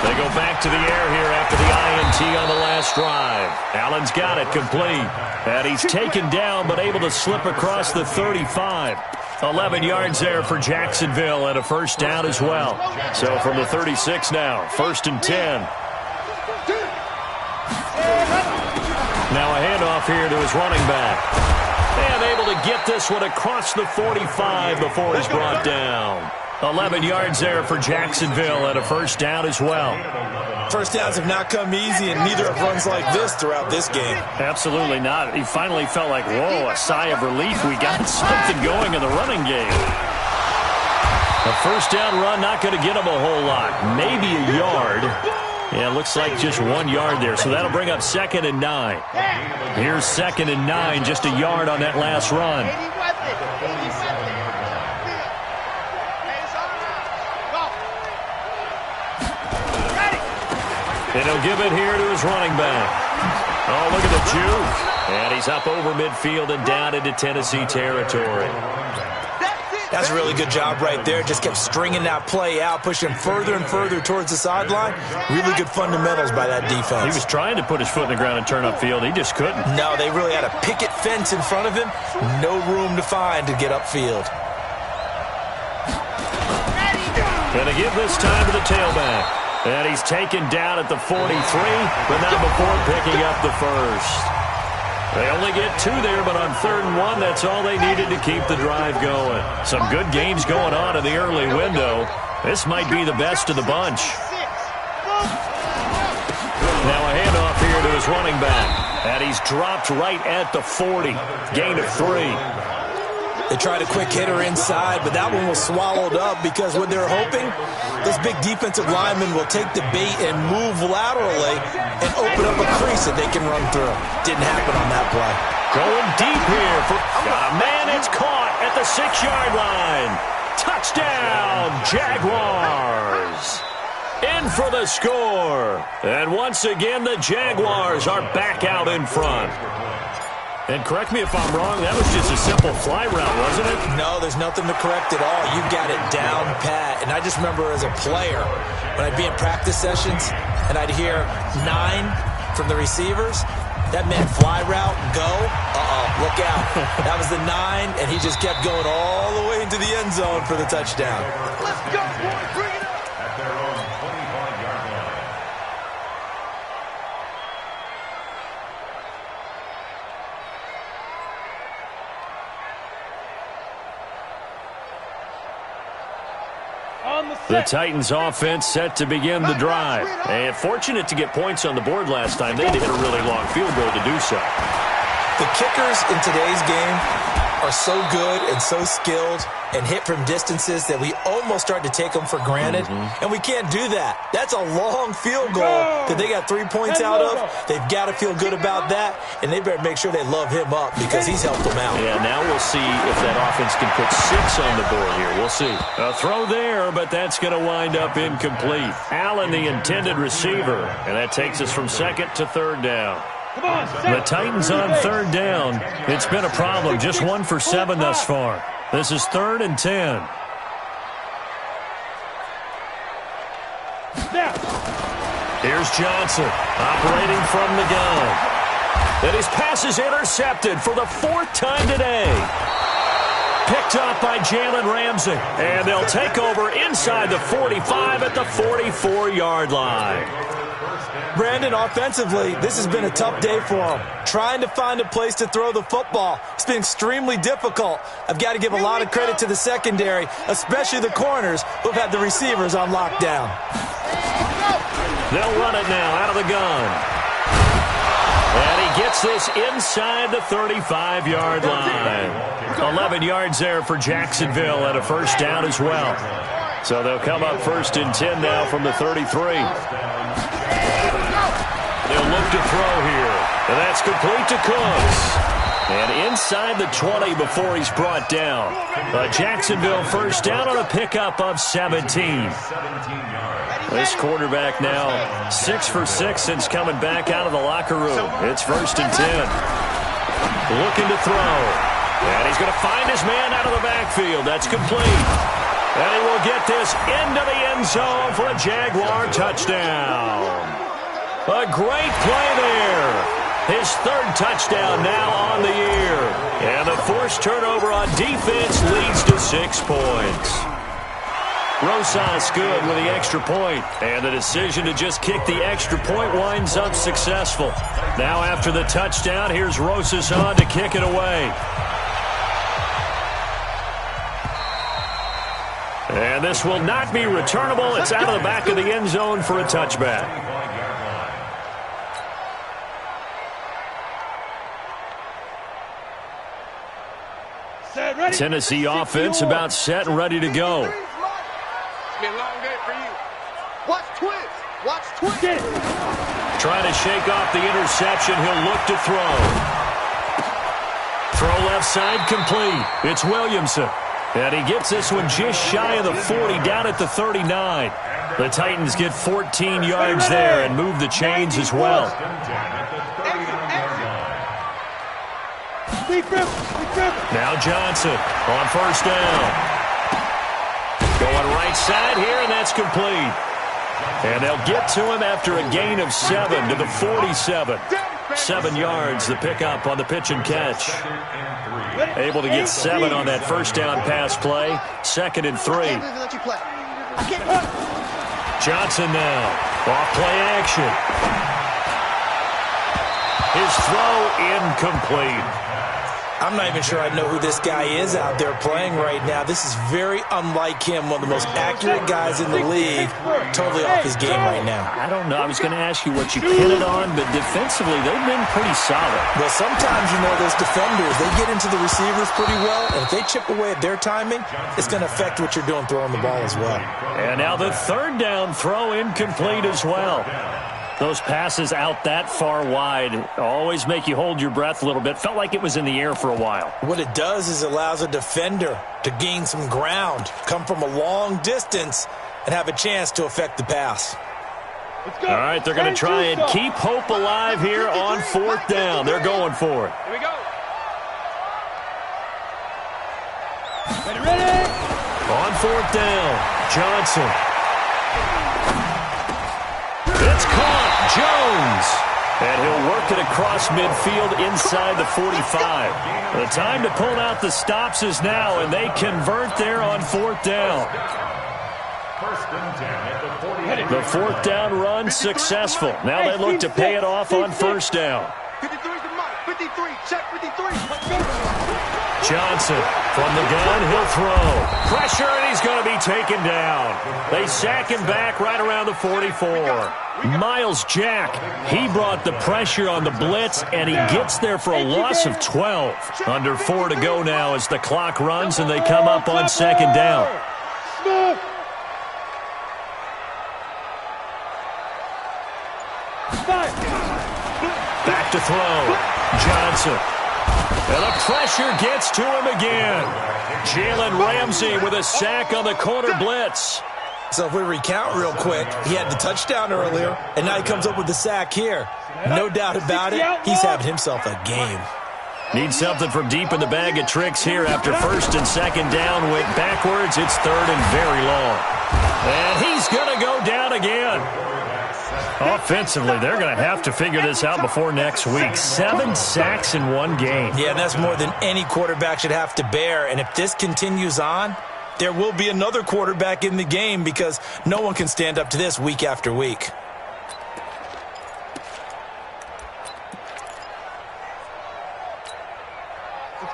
They go back to the air here after the INT on the last drive. Allen's got it complete. And he's taken down but able to slip across the 35. 11 yards there for Jacksonville and a first down as well. So from the 36 now, 1st and 10. Now a handoff here to his running back. And able to get this one across the 45 before he's brought down. 11 yards there for Jacksonville and a first down as well. First downs have not come easy, and neither have runs like this throughout this game. Absolutely not. He finally felt like, whoa, a sigh of relief. We got something going in the running game. A first down run, not going to get him a whole lot. Maybe a yard. Yeah, it looks like just 1 yard there, so that'll bring up 2nd and 9. Here's 2nd and 9, just a yard on that last run. And he'll give it here to his running back. Oh, look at the juke. And he's up over midfield and down into Tennessee territory. That's a really good job right there. Just kept stringing that play out, pushing further and further towards the sideline. Really good fundamentals by that defense. He was trying to put his foot in the ground and turn upfield. He just couldn't. No, they really had a picket fence in front of him. No room to find to get upfield. Gonna give this time to the tailback. And he's taken down at the 43, but not before picking up the first. They only get 2 there, but on 3rd and 1, that's all they needed to keep the drive going. Some good games going on in the early window. This might be the best of the bunch. Now a handoff here to his running back. And he's dropped right at the 40. Gain of 3. They tried a quick hitter inside, but that one was swallowed up because what they're hoping, this big defensive lineman will take the bait and move laterally and open up a crease that they can run through. Didn't happen on that play. Going deep here. Got a man, it's caught at the 6-yard line. Touchdown, Jaguars. In for the score. And once again, the Jaguars are back out in front. And correct me if I'm wrong, that was just a simple fly route, wasn't it? No, there's nothing to correct at all. You got it down pat. And I just remember as a player, when I'd be in practice sessions and I'd hear 9 from the receivers, that meant fly route, go. Look out. That was the 9, and he just kept going all the way into the end zone for the touchdown. Let's go, boys. Bring it up. At their own 25-yard line. The Titans offense set to begin the drive. And fortunate to get points on the board last time. They had to hit a really long field goal to do so. The kickers in today's game are so good and so skilled and hit from distances that we almost start to take them for granted. And we can't do that. That's a long field goal that they got 3 points out of. They've got to feel good about that, and they better make sure they love him up because he's helped them out. Yeah, now we'll see if that offense can put 6 on the board here. We'll see. A throw there, but that's going to wind up incomplete. Allen, the intended receiver, and that takes us from 2nd to 3rd down. The Titans on 3rd down. It's been a problem. Just 1 for 7 thus far. This is 3rd and 10. Here's Johnson operating from the gun. And his pass is intercepted for the 4th time today. Picked up by Jalen Ramsey. And they'll take over inside the 45 at the 44-yard line. Brandon, offensively, this has been a tough day for him. Trying to find a place to throw the football. It's been extremely difficult. I've got to give a lot of credit to the secondary, especially the corners who've had the receivers on lockdown. They'll run it now out of the gun. And he gets this inside the 35-yard line. 11 yards there for Jacksonville and a first down as well. So they'll come up 1st and 10 now from the 33. They'll look to throw here. And that's complete to Cooks. And inside the 20 before he's brought down. A Jacksonville first down on a pickup of 17. This quarterback now 6 for 6 since coming back out of the locker room. It's 1st and 10. Looking to throw. And he's going to find his man out of the backfield. That's complete. And he will get this into the end zone for a Jaguar touchdown. A great play there. His 3rd touchdown now on the year. And the forced turnover on defense leads to 6 points. Rosas good with the extra point. And the decision to just kick the extra point winds up successful. Now after the touchdown, here's Rosas on to kick it away. And this will not be returnable. It's out of the back of the end zone for a touchback. Tennessee offense about set and ready to go. It's been a long day for you. Watch twins. Watch twins. Trying to shake off the interception. He'll look to throw. Throw left side complete. It's Williamson. And he gets this one just shy of the 40, down at the 39. The Titans get 14 yards there and move the chains as well. Now Johnson on first down. Going right side here, and that's complete. And they'll get to him after a gain of 7 to the 47. 7 yards, the pickup on the pitch and catch. Able to get 7 on that first down pass play. 2nd and 3. Johnson now. Off play action. His throw incomplete. I'm not even sure I know who this guy is out there playing right now. This is very unlike him, one of the most accurate guys in the league. Totally off his game right now. I don't know. I was going to ask you what you pin it on, but defensively, they've been pretty solid. Well, sometimes, those defenders, they get into the receivers pretty well, and if they chip away at their timing, it's going to affect what you're doing throwing the ball as well. And now the 3rd down throw incomplete as well. Those passes out that far wide always make you hold your breath a little bit. Felt like it was in the air for a while. What it does is it allows a defender to gain some ground, come from a long distance, and have a chance to affect the pass. All right, they're going to try and keep hope alive here on 4th down. They're going for it. Here we go. Ready? On 4th down, Johnson. It's caught, Jones. And he'll work it across midfield inside the 45. The time to pull out the stops is now, and they convert there on 4th down. The 4th down run successful. Now they look to pay it off on 1st down. 53's the mark. 53. Check 53. Johnson from the gun, he'll throw. Pressure, and he's going to be taken down. They sack him back right around the 44. Miles Jack, he brought the pressure on the blitz, and he gets there for a loss of 12. Under 4 to go now as the clock runs, and they come up on 2nd down. Back to throw. Johnson. And the pressure gets to him again. Jalen Ramsey with a sack on the corner blitz. So if we recount real quick, he had the touchdown earlier, and now he comes up with the sack here. No doubt about it, he's having himself a game. Needs something from deep in the bag of tricks here after 1st and 2nd down. Went backwards. It's 3rd and very long. And he's going to go down again. Offensively, they're going to have to figure this out before next week. 7 sacks in one game. Yeah, that's more than any quarterback should have to bear. And if this continues on, there will be another quarterback in the game because no one can stand up to this week after week.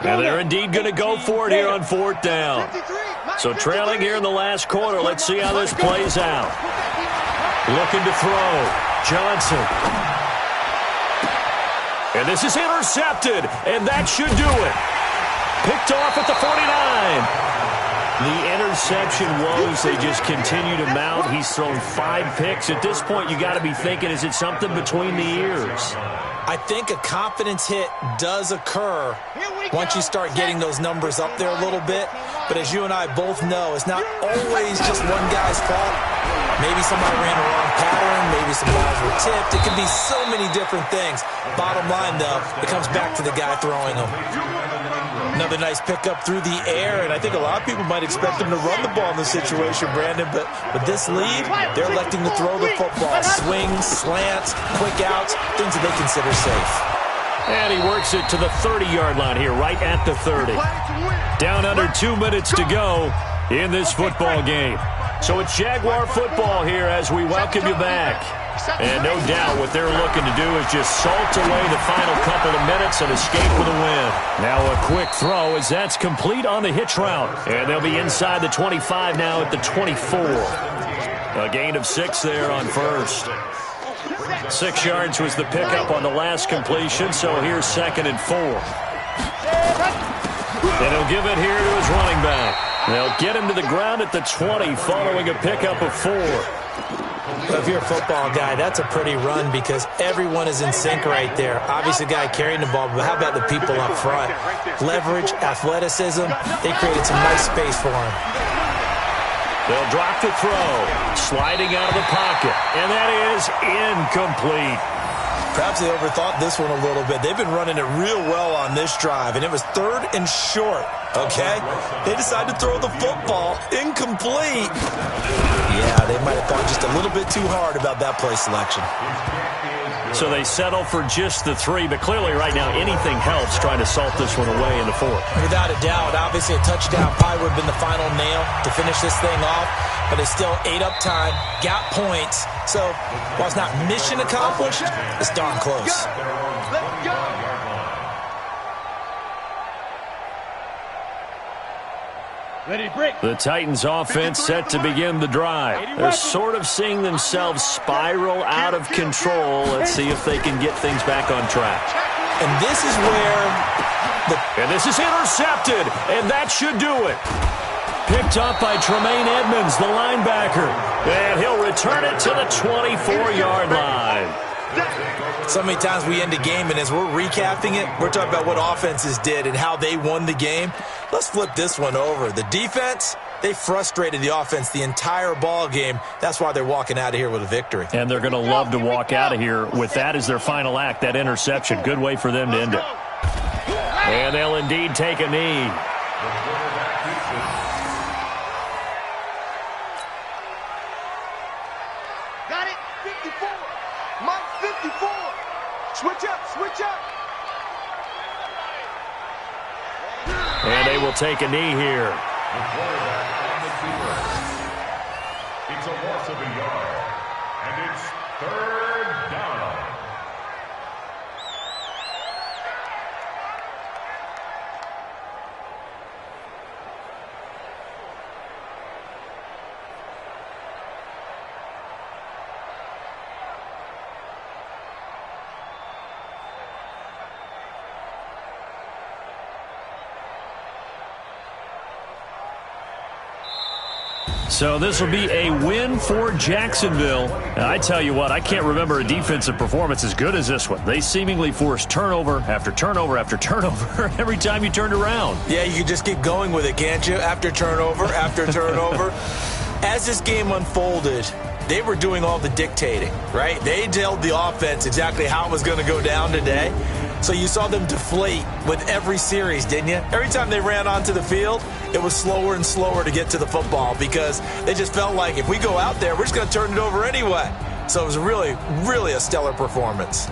And they're indeed going to go for it here on 4th down. So trailing here in the last quarter. Let's see how this plays out. Looking to throw. Johnson. And this is intercepted. And that should do it. Picked off at the 49. The interception woes, they just continue to mount. He's thrown 5 picks. At this point, you got to be thinking, is it something between the ears? I think a confidence hit does occur once you start getting those numbers up there a little bit. But as you and I both know, it's not always just one guy's fault. Maybe somebody ran a wrong pattern. Maybe some balls were tipped. It could be so many different things. Bottom line, though, it comes back to the guy throwing them. Another nice pickup through the air, and I think a lot of people might expect him to run the ball in this situation, Brandon, but with this lead, they're electing to throw the football. Swings, slants, quick outs, things that they consider safe. And he works it to the 30-yard line here, right at the 30. Down under 2 minutes to go in this football game. So it's Jaguar football here as we welcome you back. And no doubt what they're looking to do is just salt away the final couple of minutes and escape with a win. Now a quick throw as that's complete on the hitch route. And they'll be inside the 25 now at the 24. A gain of 6 there on first. 6 yards was the pickup on the last completion, so here's 2nd and 4. And he'll give it here to his running back. They'll get him to the ground at the 20 following a pickup of 4. Well, if you're a football guy, that's a pretty run because everyone is in sync right there. Obviously, the guy carrying the ball, but how about the people up front? Leverage, athleticism, they created some nice space for him. They'll drop the throw, sliding out of the pocket, and that is incomplete. Perhaps they overthought this one a little bit. They've been running it real well on this drive, and it was 3rd and short, okay? They decided to throw the football incomplete. Yeah, they might have thought just a little bit too hard about that play selection. So they settle for just the 3, but clearly right now anything helps trying to salt this one away in the 4th. Without a doubt, obviously a touchdown probably would have been the final nail to finish this thing off, but they still ate up time, got points. So while it's not mission accomplished, it's darn close. Let's go. Ready, break. The Titans offense set to begin the drive. They're sort of seeing themselves spiral out of control. Let's see if they can get things back on track. And this is where And this is intercepted, and that should do it. Picked up by Tremaine Edmonds, the linebacker. And he'll return it to the 24-yard line. So many times we end a game, and as we're recapping it, we're talking about what offenses did and how they won the game. Let's flip this one over. The defense, they frustrated the offense the entire ball game. That's why they're walking out of here with a victory. And they're going to love to walk out of here with that as their final act, that interception. Good way for them to end it. And they'll indeed take a knee. Got it. 54. Mike 54. Switch up. Switch up. And they will take a knee here. It's a loss of a yard. And it's 3rd down. So this will be a win for Jacksonville. And I tell you what, I can't remember a defensive performance as good as this one. They seemingly forced turnover after turnover after turnover every time you turned around. Yeah, you can just keep going with it, can't you? After turnover, after turnover. As this game unfolded, they were doing all the dictating, right? They told the offense exactly how it was going to go down today. So you saw them deflate with every series, didn't you? Every time they ran onto the field, it was slower and slower to get to the football because they just felt like if we go out there, we're just going to turn it over anyway. So it was really, really a stellar performance.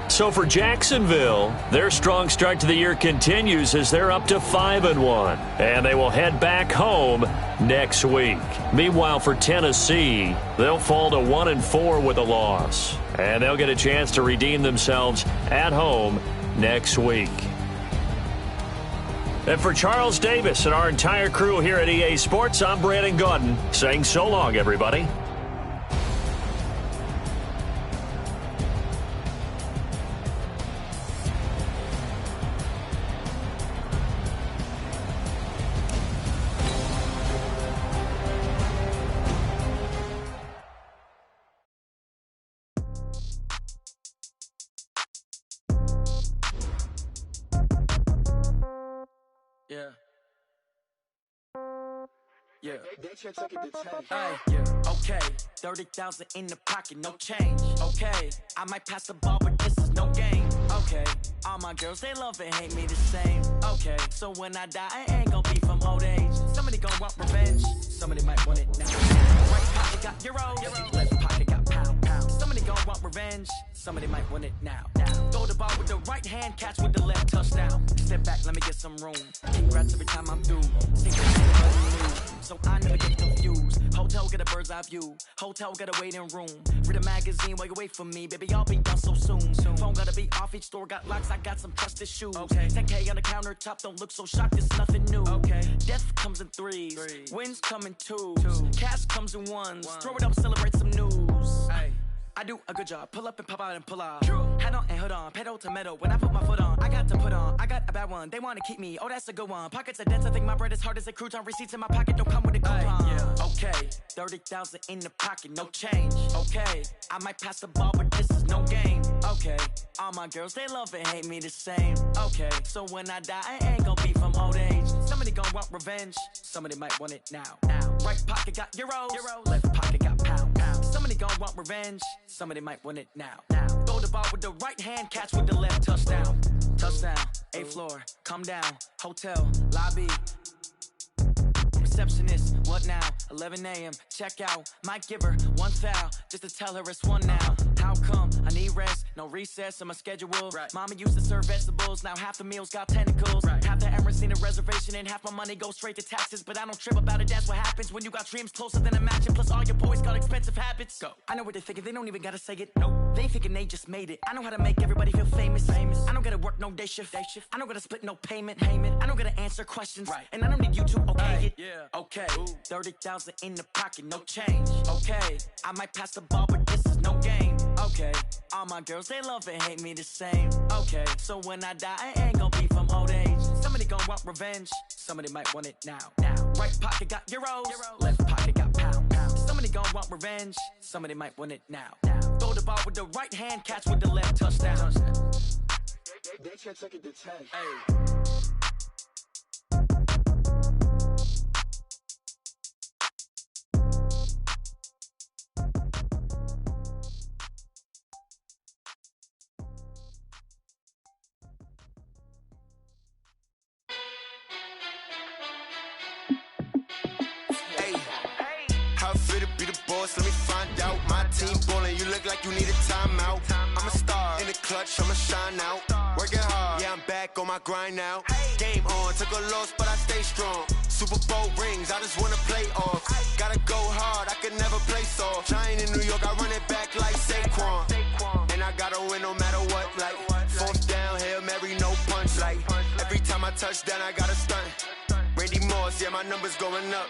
So for Jacksonville, their strong start to the year continues as they're up to 5-1. And they will head back home next week. Meanwhile, for Tennessee, they'll fall to 1-4 with a loss. And they'll get a chance to redeem themselves at home next week. And for Charles Davis and our entire crew here at EA Sports, I'm Brandon Gaudin saying so long, everybody. Okay, 30,000 in the pocket, no change. Okay, I might pass the ball, but this is no game. Okay, all my girls, they love and hate me the same. Okay, so when I die, I ain't gonna be from old age. Somebody gon' want revenge, somebody might want it now. Right pocket got euros, left pocket got pound. Somebody gon' want revenge, somebody might want it now. Throw the ball with the right hand, catch with the left, touchdown. Step back, let me get some room. Congrats every time I'm through. So I never get confused. Hotel get a bird's eye view. Hotel got a waiting room. Read a magazine while you wait for me, baby, I'll be done so soon. Phone gotta be off, each store got locks, I got some trusted shoes. 10K on the countertop, don't look so shocked, it's nothing new. Death comes in threes, wins come in twos. Cash comes in ones, throw it up, celebrate some news. I do a good job, pull up and pop out and pull out. Head on and hood on, pedal to metal. When I put my foot on, I got to put on. I got a bad one, they wanna keep me, oh that's a good one. Pockets are dense, I think my bread is hard as a crouton. Receipts in my pocket don't come with a coupon. Okay, 30,000 in the pocket, no change. Okay, I might pass the ball, but this is no game. Okay, all my girls, they love and hate me the same. Okay, so when I die, I ain't gonna be from old age. Somebody gon' want revenge, somebody might want it now. Right pocket got euros, left pocket got pounds. Somebody gon' want revenge, somebody might want it now. Throw the ball with the right hand, catch with the left, touchdown. Touchdown, 8th floor, come down, hotel, lobby. Receptionist, what now? 11 a.m., check out. Might give her one foul, just to tell her it's one now. How come? I need rest, no recess on my schedule. Mama used to serve vegetables, now half the meals got tentacles. Half the Emirates need a reservation and half my money goes straight to taxes. But I don't trip about it, that's what happens when you got dreams closer than a match. Plus all your boys got expensive habits. Go. I know what they're thinking, they don't even gotta say it. Nope. They thinking they just made it. I know how to make everybody feel famous. I don't gotta work no day shift. I don't gotta split no payment. I don't gotta answer questions. And I don't need you to okay it. Okay, 30,000 in the pocket, no change. Okay, I might pass the ball, but this is no game. Okay, all my girls, they love and hate me the same. Okay, so when I die, I ain't gonna be from old age. Somebody gon' want revenge, somebody might want it now. Right pocket got euros, left pocket got pounds. Somebody gon' want revenge, somebody might want it now. Throw the ball with the right hand, catch with the left, touchdown. They can't take it to 10. Let me find out. My team ballin', you look like you need a timeout. I'm a star in the clutch, I'ma shine out. Working hard, yeah, I'm back on my grind now. Game on, took a loss, but I stay strong. Super Bowl rings, I just wanna play off. Gotta go hard, I can never play soft. Giant in New York, I run it back like Saquon. And I gotta win no matter what, like 4th down, Hail Mary, no punch. Like every time I touch down, I gotta stunt. Randy Moss, yeah, my numbers going up.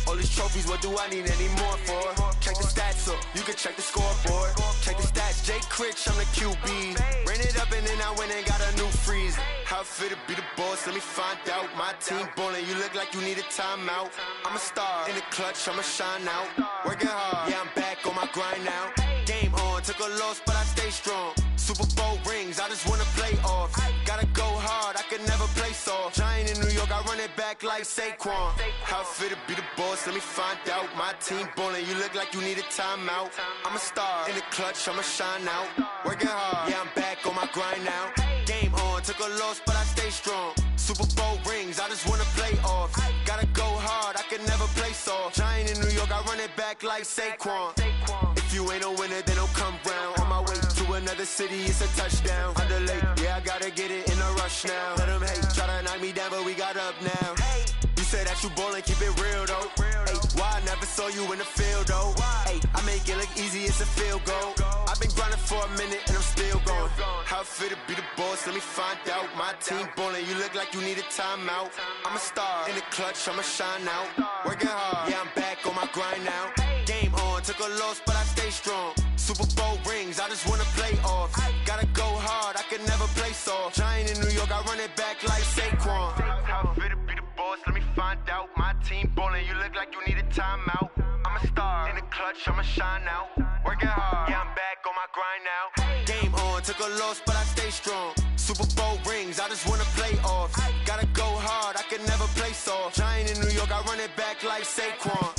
All these trophies, what do I need any more for? Check the stats up, you can check the scoreboard. Check the stats, Jake Critch, I'm the QB. Ran it up and then I went and got a new freeze. How it feel to be the boss, let me find out. My team ballin', you look like you need a timeout. I'm a star in the clutch, I'ma shine out. Working hard, yeah, I'm back on my grind now. Game on, took a loss, but I stay strong. Super Bowl rings, I just wanna play off. Gotta go hard, I can never play soft. Giant in New York, I run it back like Saquon. How it feel to be the boss, let me find out. My team ballin', you look like you need a timeout. I'm a star in the clutch, I'ma shine out. Working hard, yeah, I'm back on my grind now. Game on, took a loss, but I stay strong. Super Bowl rings, I just wanna play off. Gotta go hard, I can never play soft. Giant in New York, I run it back like Saquon. If you ain't a winner, then don't come round. On my way to another city, it's a touchdown. Underlay, yeah, I gotta get it in a rush now. Let them hate, try to knock me down, but we got up now. You say that you ballin', keep it real though. Hey, why I never saw you in the field though? Hey, I make it look easy, it's a field goal. I've been grinding for a minute and I'm still going. How it feel to be the boss, let me find out. My team ballin', you look like you need a timeout. I'm a star in the clutch, I'ma shine out. Working hard, yeah, I'm back on my grind now. Game on, took a loss, but I stay strong. Super Bowl rings, I just wanna play off. Gotta go hard, I can never play soft. Giant in New York, I run it back like Saquon. How it feel to be the boss, let me find out. My team ballin', you look like you need a timeout. I'm a star in the clutch, I'ma shine out. Working hard, yeah, I'm back on my grind now. Game on, took a loss, but I stay strong. Super Bowl rings, I just wanna play off. Gotta go hard, I can never play soft. Giant in New York, I run it back like Saquon.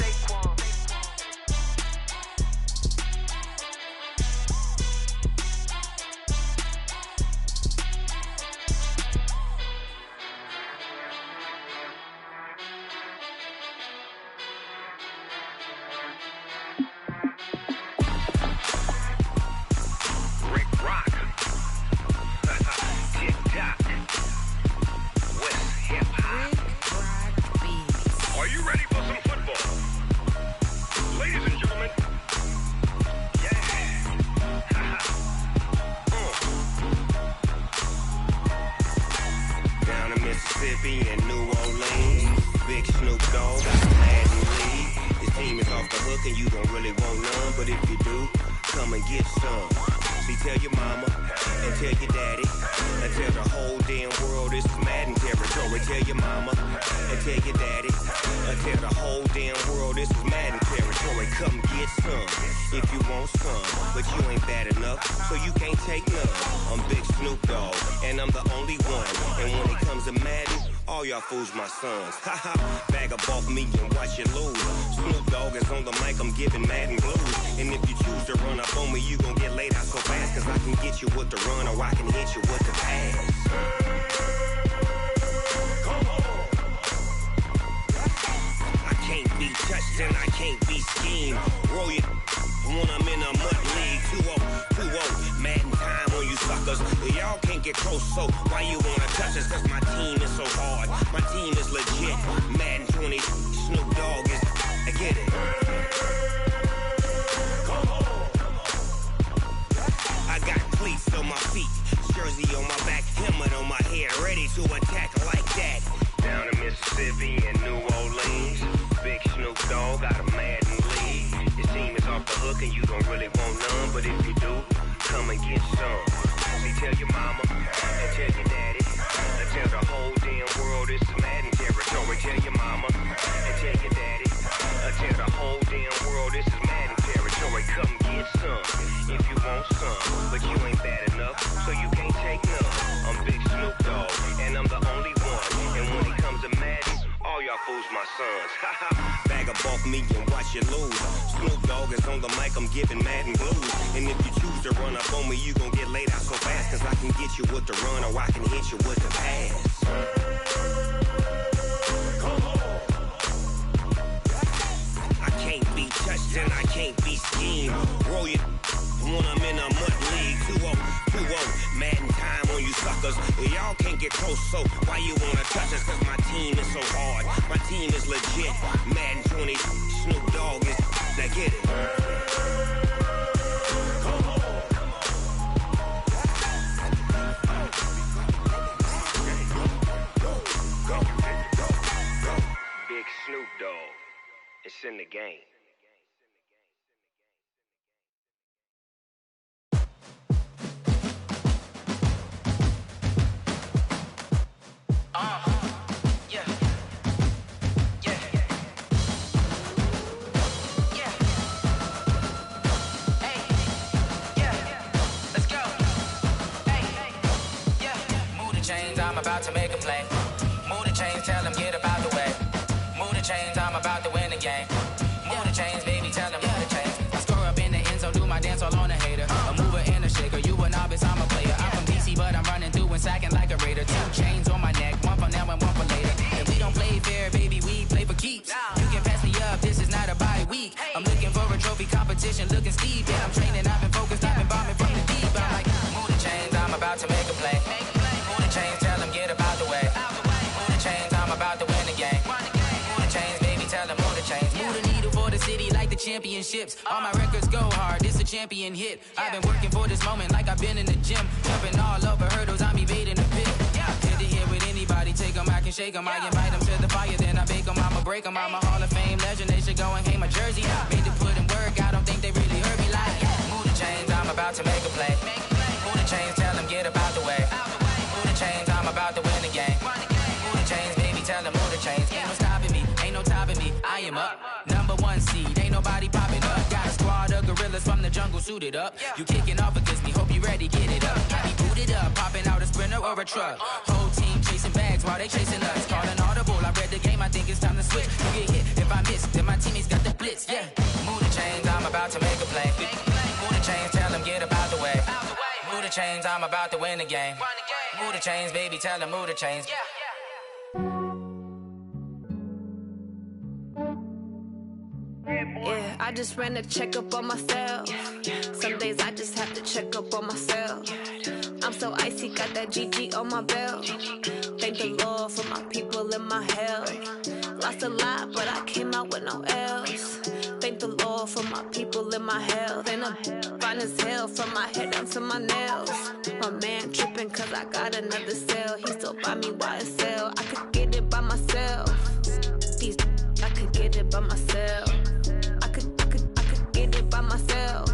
Snoop Dogg, got a Madden lead. This team is off the hook and you don't really want none, but if you do, come and get some. See, tell your mama and tell your daddy and tell the whole damn world this is Madden territory. Tell your mama and tell your daddy and tell the whole damn world this is Madden territory. Come get some if you want some, but you ain't bad enough, so you can't take none. I'm Big Snoop Dogg, and I'm the only one. And when it comes to Madden, all y'all fools my sons. Haha, bag up off me and watch you lose. Snoop Dogg is on the mic, I'm giving Madden blues. And if you choose to run up on me, you gon' get laid out so fast, cause I can get you with the run or I can hit you with the pass. I can't be touched and I can't be schemed. Roll you when I'm in a mud league. 2-0, Madden time on you suckers. Y'all can't get close, so why you wanna touch us? Cause my team is so hard, my team is legit. Madden 20, Snoop Dogg is, I get it. I got cleats on my feet, jersey on my back, helmet on my head, ready to attack like that. Down in Mississippi and New Orleans, Big Snoop Dogg got a Madden lead. Your team is off the hook and you don't really want none, but if you do, come and get some. See, tell your mama and tell your daddy and tell the whole damn world this is Madden territory. Tell your mama and tell your daddy and tell the whole damn world this is Madden territory. Come get some if you want some, but you ain't bad enough, so you can't take none. I'm Big Snoop Dogg, and I'm the only one. And when it comes to Madden, all y'all fools my sons. Bag up off me and watch you lose. Snoop Dogg is on the mic, I'm giving Madden blues. And if you choose to run up on me, you gon' get laid out so fast, cause I can get you with the run or I can hit you with the pass. I can't be touched and I can't be schemed. Roll you when I'm in a mud league. 2-0, Madden time on you suckers. Y'all can't get close, so why you wanna touch us? Cause my team is so hard, my team is legit. Madden 20, Snoop Dogg is, now get it. Big Snoop Dogg, it's in the game. I'm about to make a play. Move the chains, tell them get up out the way. Move the chains, I'm about to win the game. Move the chains, baby, tell them move the chains. I score up in the end zone, do my dance all on a hater. A mover and a shaker, you a novice, I'm a player. I'm from DC, but I'm running through and sacking like a raider. 2 chains on my neck, one for now and one for later. And we don't play fair, baby, we play for keeps. You can pass me up, this is not a bye week. I'm looking for a trophy competition, looking steep. Yeah, I'm training, I've been focused, I've been bombing from the deep. I'm like, move the chains, I'm about to make a play. Move the chains, tell them get up out the way. Move the chains, I'm about to win the game. Move the chains, baby, tell them move the chains. Move the needle for the city like the championships. All my records go hard, this a champion hit. I've been working for this moment like I've been in the gym. Jumping all over hurdles, I'm evading the pit. Hit to hit with anybody, take them, I can shake them. I invite them to the fire, then I bake them, I'ma break them. I'm a Hall of Fame legend, they should go and hang my jersey. Made to put in work, I don't think they really heard me like. Move the chains, I'm about to make a play. Move the chains, tell them get up out the way. Move the chains, I'm about to win the game. Move the chains, baby, tell them move the chains. Ain't no stopping me, ain't no topping me, I am up. #1 seed, ain't nobody popping up. Got a squad of gorillas from the jungle suited up. You kicking off against me, hope you ready, get it up. Be booted up, popping out a Sprinter or a truck. Whole team chasing bags while they chasing us. Calling audible, I read the game, I think it's time to switch. You get hit, if I miss, then my teammates got the blitz, yeah. Move the chains, I'm about to make a play. Move the chains, tell them get up out the way. Move the chains, I'm about to win the game. Move the chains, baby, tell them move the chains. Yeah, I just ran a checkup on myself. Some days I just have to check up on myself. I'm so icy, got that GG on my belt. Thank the Lord for my people and my health. Lost a lot, but I came out with no L's. Thank the Lord for my people and my health. And I'm fine as hell from my head down to my nails. My man tripping cause I got another cell. He still buy me YSL. I could get it by myself. These it by myself. I could get it by myself.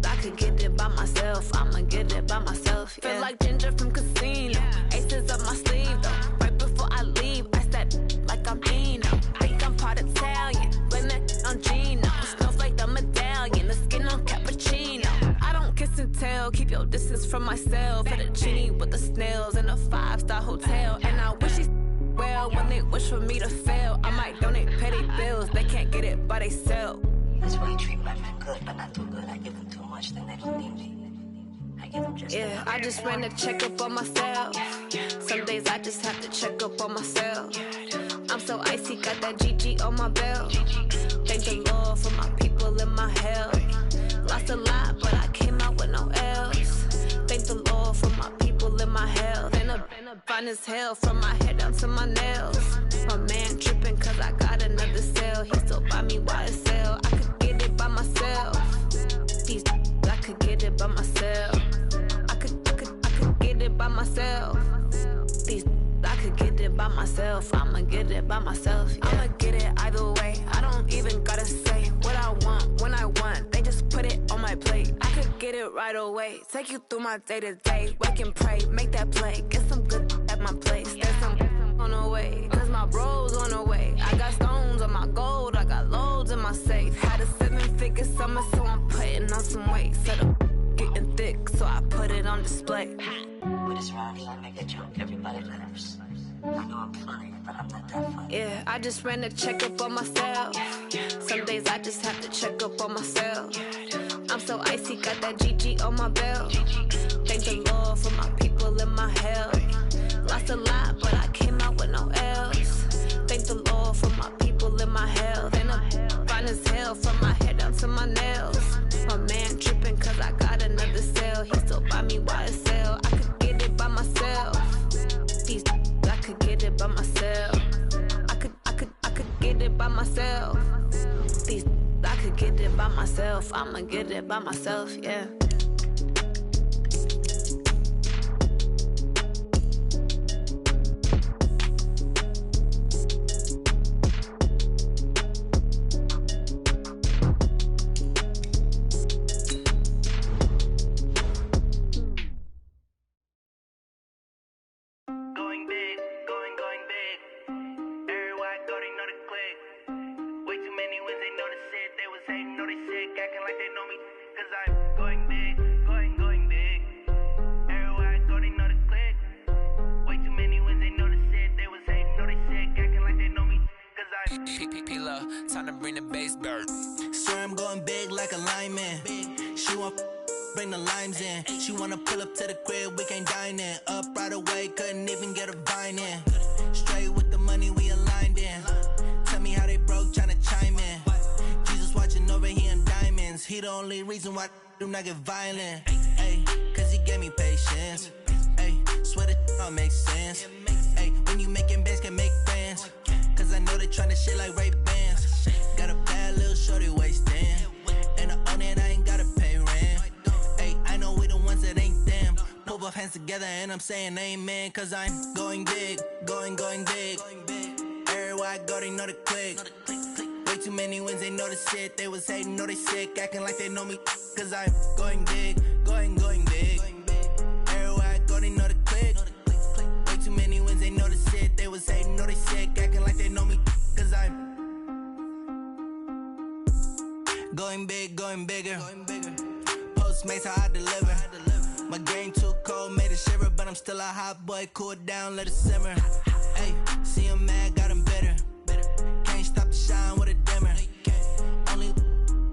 I could get it by myself. I'ma get it by myself. Yeah. Feel like Ginger from Casino. Aces up my sleeve though. Right before I leave, I step like I'm Dino. Think I'm part Italian. Blame that on Gino. Snowflake the medallion. The skin on cappuccino. I don't kiss and tell. Keep your distance from myself. At a genie with the snails in a 5-star hotel. And I wish he's well when they wish for me to fail. I might donate petty bills. They can't get it by themselves. That's why you treat my friend good, but not too good. I give them too much, then they don't need me. I give them just yeah, I just ran a checkup on myself. Some days I just have to check up on myself. I'm so icy, got that GG on my belt. Thank the Lord for my people in my health. Lost a lot, but I came out with no L's. Thank the Lord for my people in my health. And a fine as hell from my head down to my nails. My man tripping cause I got another cell. He still buy me YSL. I could get it by myself. I could get it by myself. I could get it by myself. I could get it by myself. I'ma get it by myself. Yeah. I'ma get it either way. I don't even gotta say what I want when I want. They just put it on my plate. I could get it right away. Take you through my day to day. Wake and pray, make that play. Get some good at my place. There's some on the way. Cause my bros on the way. I got stones on my gold. I got loads in my safe. Had a 7-figure summer, so I'm putting on some weight. Set up getting thick, so I put it on display. With this round here, I make a joke. Everybody laughs. I know I'm funny, but I'm not that funny. Yeah, I just ran a checkup on myself. Some days I just have to check up on myself. I'm so icy, got that GG on my belt. Thank the Lord for my people in my health. Lost a lot, but I came out with no L's. Thank the Lord for my people in my health. And I'm fine as hell from my head down to my nails. My man tripping cause I got another cell. He still buy me YSL. I could get it by myself. I could get it by myself. I could get it by myself. I could get it by myself. I'ma get it by myself, yeah. Time to bring the bass back. Swear I'm going big like a lineman. She want bring the limes in. She wanna pull up to the crib, we can't dine in. Up right away, couldn't even get a vine in. Straight with the money we aligned in. Tell me how they broke, tryna chime in. Jesus watching over here in diamonds. He the only reason why I do not get violent. Ay, cause he gave me patience. Ay, swear that all makes sense. Ay, when you making bands, can make friends. Cause I know they tryna shit like Ray-Bans. Got a bad little shorty wasting. And I own it, I ain't gotta pay rent. Ay, I know we the ones that ain't them. Pull both hands together and I'm saying amen. Cause I'm going big, going big. Everywhere I go, they know the click. Way too many wins, they know the shit. They was hating, know they sick, acting like they know me. Cause I'm going big, going big. Everywhere I go, they know the click. Way too many wins, they know the shit. They was hating, know they sick, acting like they know me. Cause I'm going big, going bigger. Postmates how I deliver. My game too cold, made it shiver. But I'm still a hot boy, cool it down, let it simmer. Hey, see him mad, got him bitter. Can't stop the shine with a dimmer. Only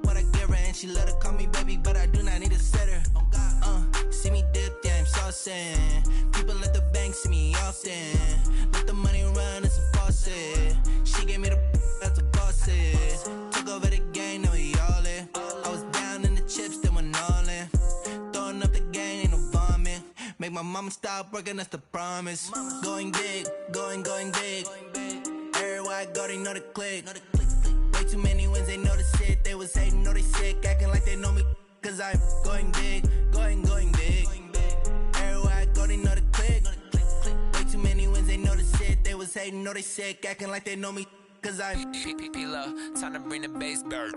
what I give her, and she let her call me baby, but I do not need a sitter. See me dip, yeah, I'm saucing. People at the bank see me often. Let the money run, it's a faucet. She gave me the that's a bosses. Took over the game, now we all in. I was down in the chips, then went all in. Throwing up the game, ain't no vomit. Make my mama stop working, that's the promise. Going big, going big. Everywhere I go, they know the click. Way too many wins, they know the shit. They was hating, know they sick, acting like they know me. Cause I'm going big, going big. Everywhere I go, they know the click. Way too many wins, they know the shit. They was hating, know they sick, acting like they know me. cause I'm P-P-P-Lo, time to bring the bass back.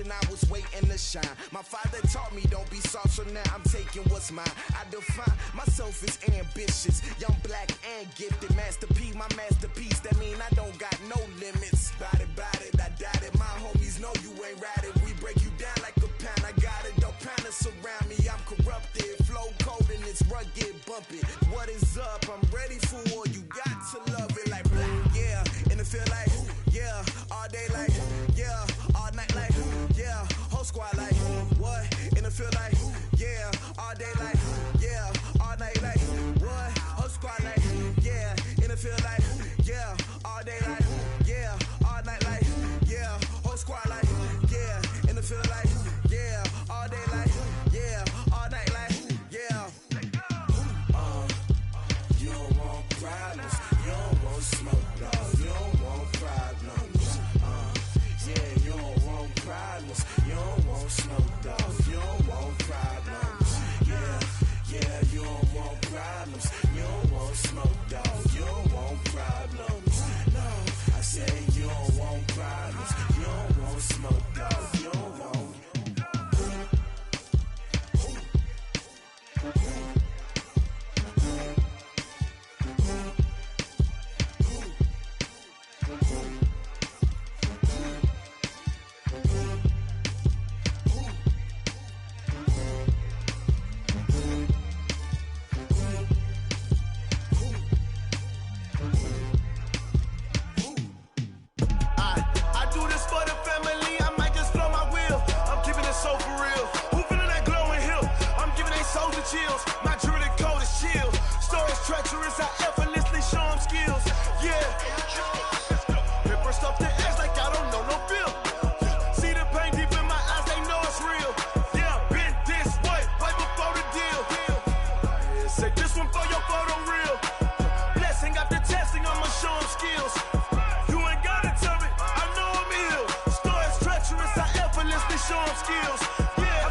I was waiting to shine. My father taught me don't be soft, so now I'm taking what's mine. I define myself as ambitious, young, black, and gifted. Master P, my masterpiece. That mean I don't got no limits. Bout it, I doubt it. My homies know you ain't ratted. We break you down like a pound. I got it, don't pound us around me. I'm corrupted, flow cold and it's rugged, bumpy. What is up? I'm ready for war. You got to love it like black, yeah. And it feel like, yeah, all day like, yeah, all night like, yeah, whole squad like, what? And it feel like, yeah, all day like, yeah, all night like, what? Whole squad like, yeah, and it feel like, yeah, all day like, yeah, all night like, yeah, whole squad like, yeah, and it feel like, yeah, all day like, yeah, all night like, yeah. You don't want problems, you don't want smoke, dog, you don't want problems. Yeah, you don't want problems, you don't want smoke, dog, you don't want problems. Yeah, you don't want problems, you don't want smoke, dog, you don't want problems. No, I say you don't want problems, you don't want smoke, dog, you don't want. I do this for the family, I might just them skills. Yeah,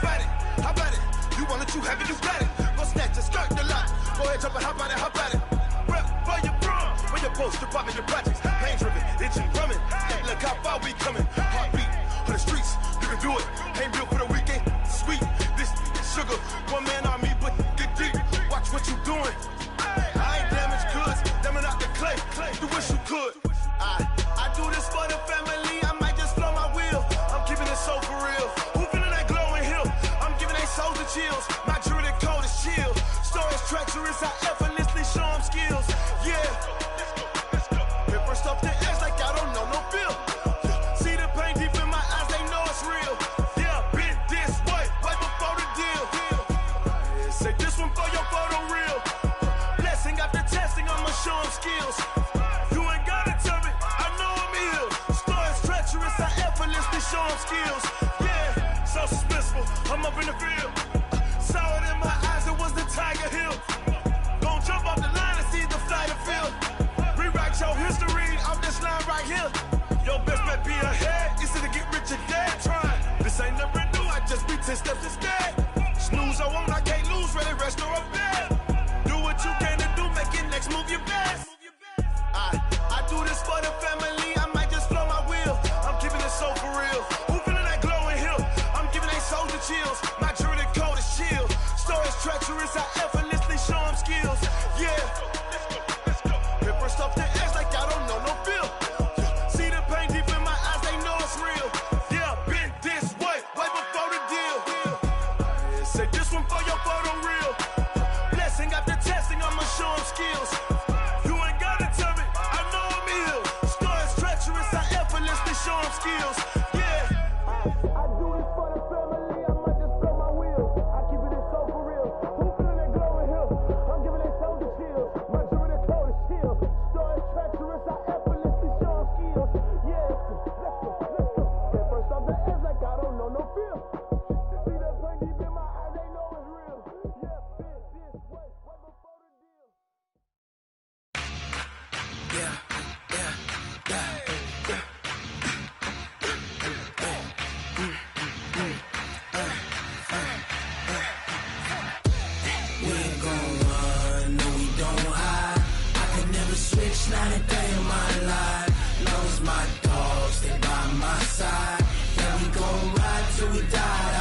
how about it? You want it, you have it, you got it. Go snatch it, skirt the lot. Go ahead, jump it, how about it? Rep for your prom, for your post, department, your projects. Pain driven, itching, drumming. Hey, look how far we coming. Heartbeat on the streets, you can do it. Ain't built for the weekend, sweet. This sugar, one man army, but get deep. Watch what you doing. I ain't damaged goods, damn out the clay. You wish you could. I do this for the family. I might just blow my wheel. I'm keeping it so for real. Who feeling that glowing hill? I'm giving they souls the chills. My jewelry code is chill. Stories treacherous, I effortlessly show them skills. Yeah. Paper stuff the edge like I don't know no feel. See the pain deep in my eyes, they know it's real. Yeah, been this way, way before the deal. Say this one for your photo reel. Blessing after testing, I'ma show them skills. You ain't gotta tell me, I know I'm ill. Stories treacherous, I effortlessly show them skills. Yeah, so suspenseful, I'm up in the field. Saw it in my eyes, it was the Tiger Hill. Gon' jump off the line and see the flight of field. Rewrite your history off this line right here. Your best bet be ahead, easy to get rich or dead. Trying, this ain't never new, I just be 10 steps instead. Snooze I won't, I can't lose, ready, rest or a bed. Do what you can to do, make it next move your best. I do this for the family, I might just blow my wheel. I'm keeping it so for real. Who feeling that glowing hill? I'm giving they souls the chills. My jewelry code is chill. Stories treacherous, I effortlessly show them skills. Yeah. Paper stuff the edge like I don't know no feel. See the pain deep in my eyes, they know it's real. Yeah, been this way, way before the deal. Say this one for your photo reel. Blessing after testing, I'ma show them skills. You ain't gotta tell me, I know I'm ill. Stories treacherous, I effortlessly show them skills. Yeah. I do this for the family, I might just blow my wheel. I keep it so for real. Who feeling that glowing hill? I'm giving they souls the chills. My jewelry code is chill. Stories treacherous, I effortlessly show them skills. Yeah, let's go. At first off the edge like I don't know no feel. See that pain deep in my eyes, they know it's real. Yeah, been this way, way before the deal. We ain't gon' run, no we don't hide. I could never switch, not a day in my life. Long as my dogs, they by my side. Yeah, we gon' ride till we die.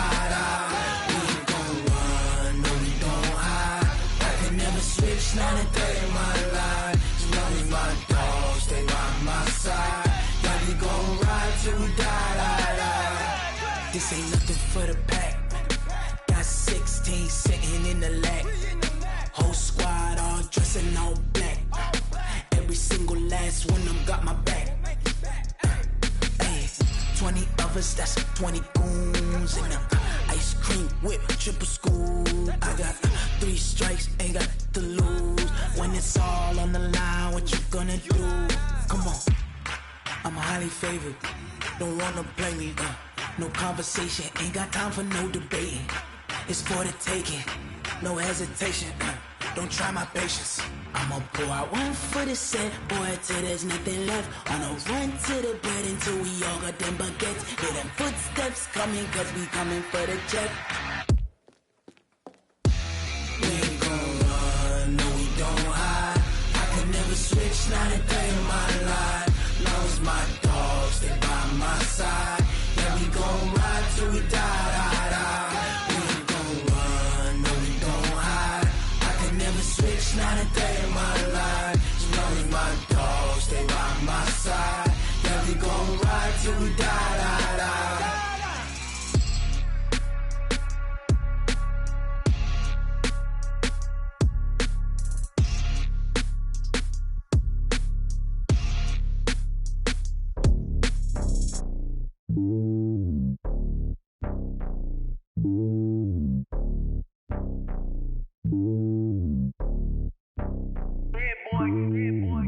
We ain't gon' run, no we don't hide. I could never switch, not a day in my life. As long as my dogs, they by my side. Yeah, we gon' ride till we die. This ain't nothing for the pack. Got 16 sitting in the lag. Whole squad all dressing all black. Every single last one of them got my back. Hey, 20 of us, that's 20 goons. And ice cream whip, triple school. I got 3 strikes, ain't got to lose. When it's all on the line, what you gonna do? Come on, I'm highly favored. Don't wanna play me, no conversation, ain't got time for no debating. It's for the taking, no hesitation. Don't try my patience. I'ma pour out one for the set, boy, till there's nothing left. On a run to the bread until we all got them baguettes. Hear them footsteps coming, cause we coming for the check. We ain't gon' run, no we don't hide. I could never switch, not a day in my life. Long as my dogs, they by my side. Yeah, we gon' ride till we die. We ain't gon' run, no we don't hide. I could never switch, not a day in my life. As long as my dogs, they by my side. Yeah, we gon' ride till we die.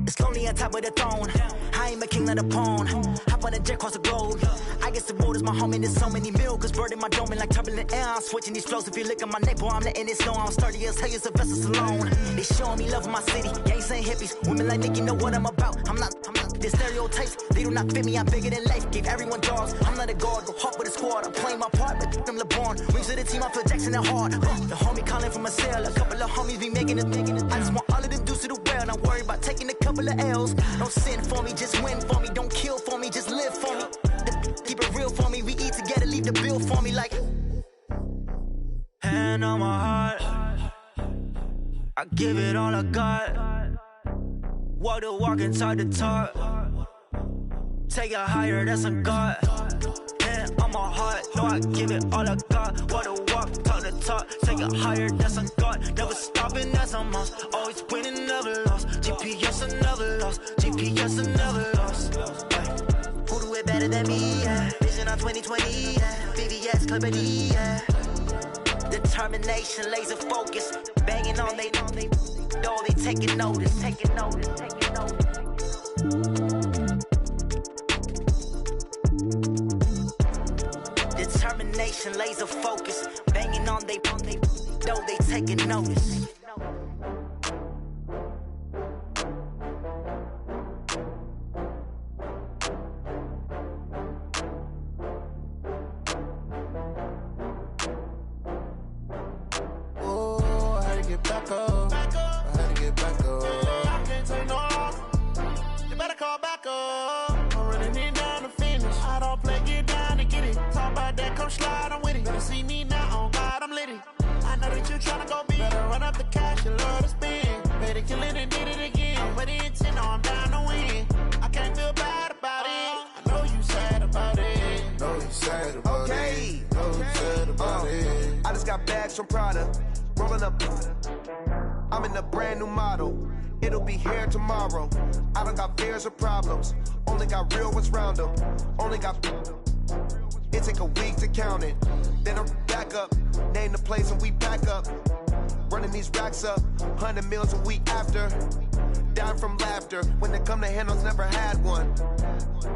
It's lonely on top of the throne. I am a king of the pawn. Hop on a jet across the globe. I guess the road is my home and there's so many mil. Cause bird in my dome and like turbulent air. I'm switching these flows. If you look at my neck, boy, I'm letting it snow. I'm sturdy as hell, it's a vessel Salone. They showing me love in my city. Gangs ain't hippies. Women like Nicki know what I'm about. I'm not. The stereotypes, they do not fit me. I'm bigger than life. Gave everyone dogs. I'm not a guard. Go hard with a squad. I'm playing my part, but I'm LeBron. Wings of the team, I feel Jackson and hard. The homie calling from a cell. A couple of homies be making it. I just want all of them dudes to the well. Not worry about taking a couple of L's. Don't sin for me, just win for me. Don't kill for me, just live for me. Keep it real for me. We eat together, leave the bill for me like. Hand on my heart, I give it all I got. Walk the walk and talk the talk. Take it higher, that's a God. Hand on my heart, no, I give it all I got. Walk the walk, talk the talk. Take it higher, that's a God. Never stopping, that's a must. Always winning, never lost. GPS, I never lost. GPS, I never lost. Who do it better than me? Yeah. Vision on 2020. Yeah. VVS, Clippity. Yeah. Determination, laser focus. Banging on they know they taking notice. Determination, laser focus. Banging on they know they taking notice. Back up. I had to get back up. I can't take no loss. You better call back up. I'm running it down to finish. I don't play, get down to get it. Talk about that, come slide, I'm with it. Better see me now, on God, I'm lit it. I know that you tryna go big. Better run up the cash, you love to spend. Better kill it and did it again. I'm with the intent, I'm down to win. I can't feel bad about it. I know you sad about it. Know you sad about it. Know you sad about it. I just got bags from Prada. Rolling up, I'm in a brand new model. It'll be here tomorrow. I don't got fears or problems. Only got real ones round them. Only got. It take a week to count it. Then I'm back up. Name the place and we back up. Running these racks up. 100 meals a week after. Down from laughter. When they come to handles, never had one.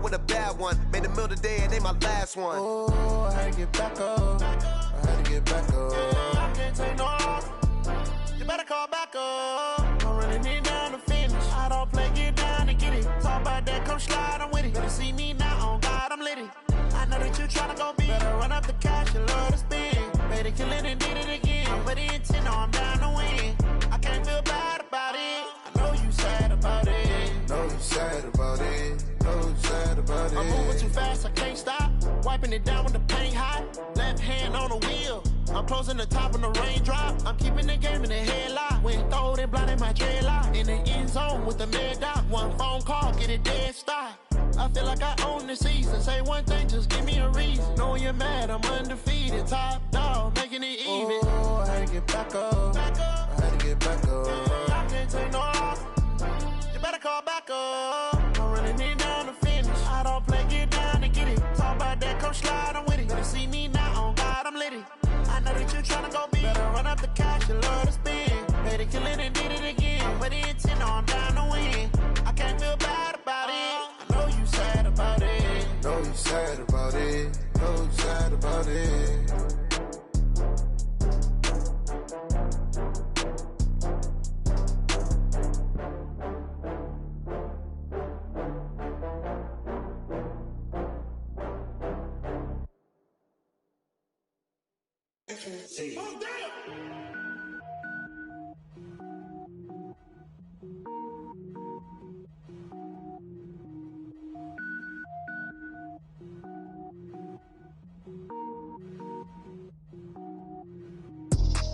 With a bad one. Made a meal today and they my last one. Oh, I had to get back up. I had to get back up. I can't take no loss. You better call back up. I'm running it down to finish. I don't play, get down to get it. Talk about that, come slide, I'm with it. Better see me now, on God, I'm lit it. I know that you tryna go big. Better run up the cash, you love to spend. Better kill it and did it again. I'm with the intent, I'm down to win. I can't feel bad about it. I know you sad about it. Know you sad about it. Know you sad about it. I'm moving too fast, I can't stop. Wiping it down with the paint hot. Left hand on the wheel. I'm closing the top of the raindrop. I'm keeping the game in the headlock. When throwed and blinded my dreadlock. In the end zone with the mad dot. One phone call, get it dead stop. I feel like I own the season. Say one thing, just give me a reason. Knowing you're mad, I'm undefeated. Top dog, making it even. Oh, I had to get back up. I had to get back up. I can't take no loss. You better call back up. I'm running it down to finish. I don't play, get down to get it. Talk about that, come slide, I'm with it. Better see me now, on God, I'm lit it. I know that you tryna go big. Better run up the cash, you love to spend. Better kill it and did it again. I'm with the intent, I'm down to win. I can't feel bad about it. I know you sad about it. Know you sad about it. Know you sad about it.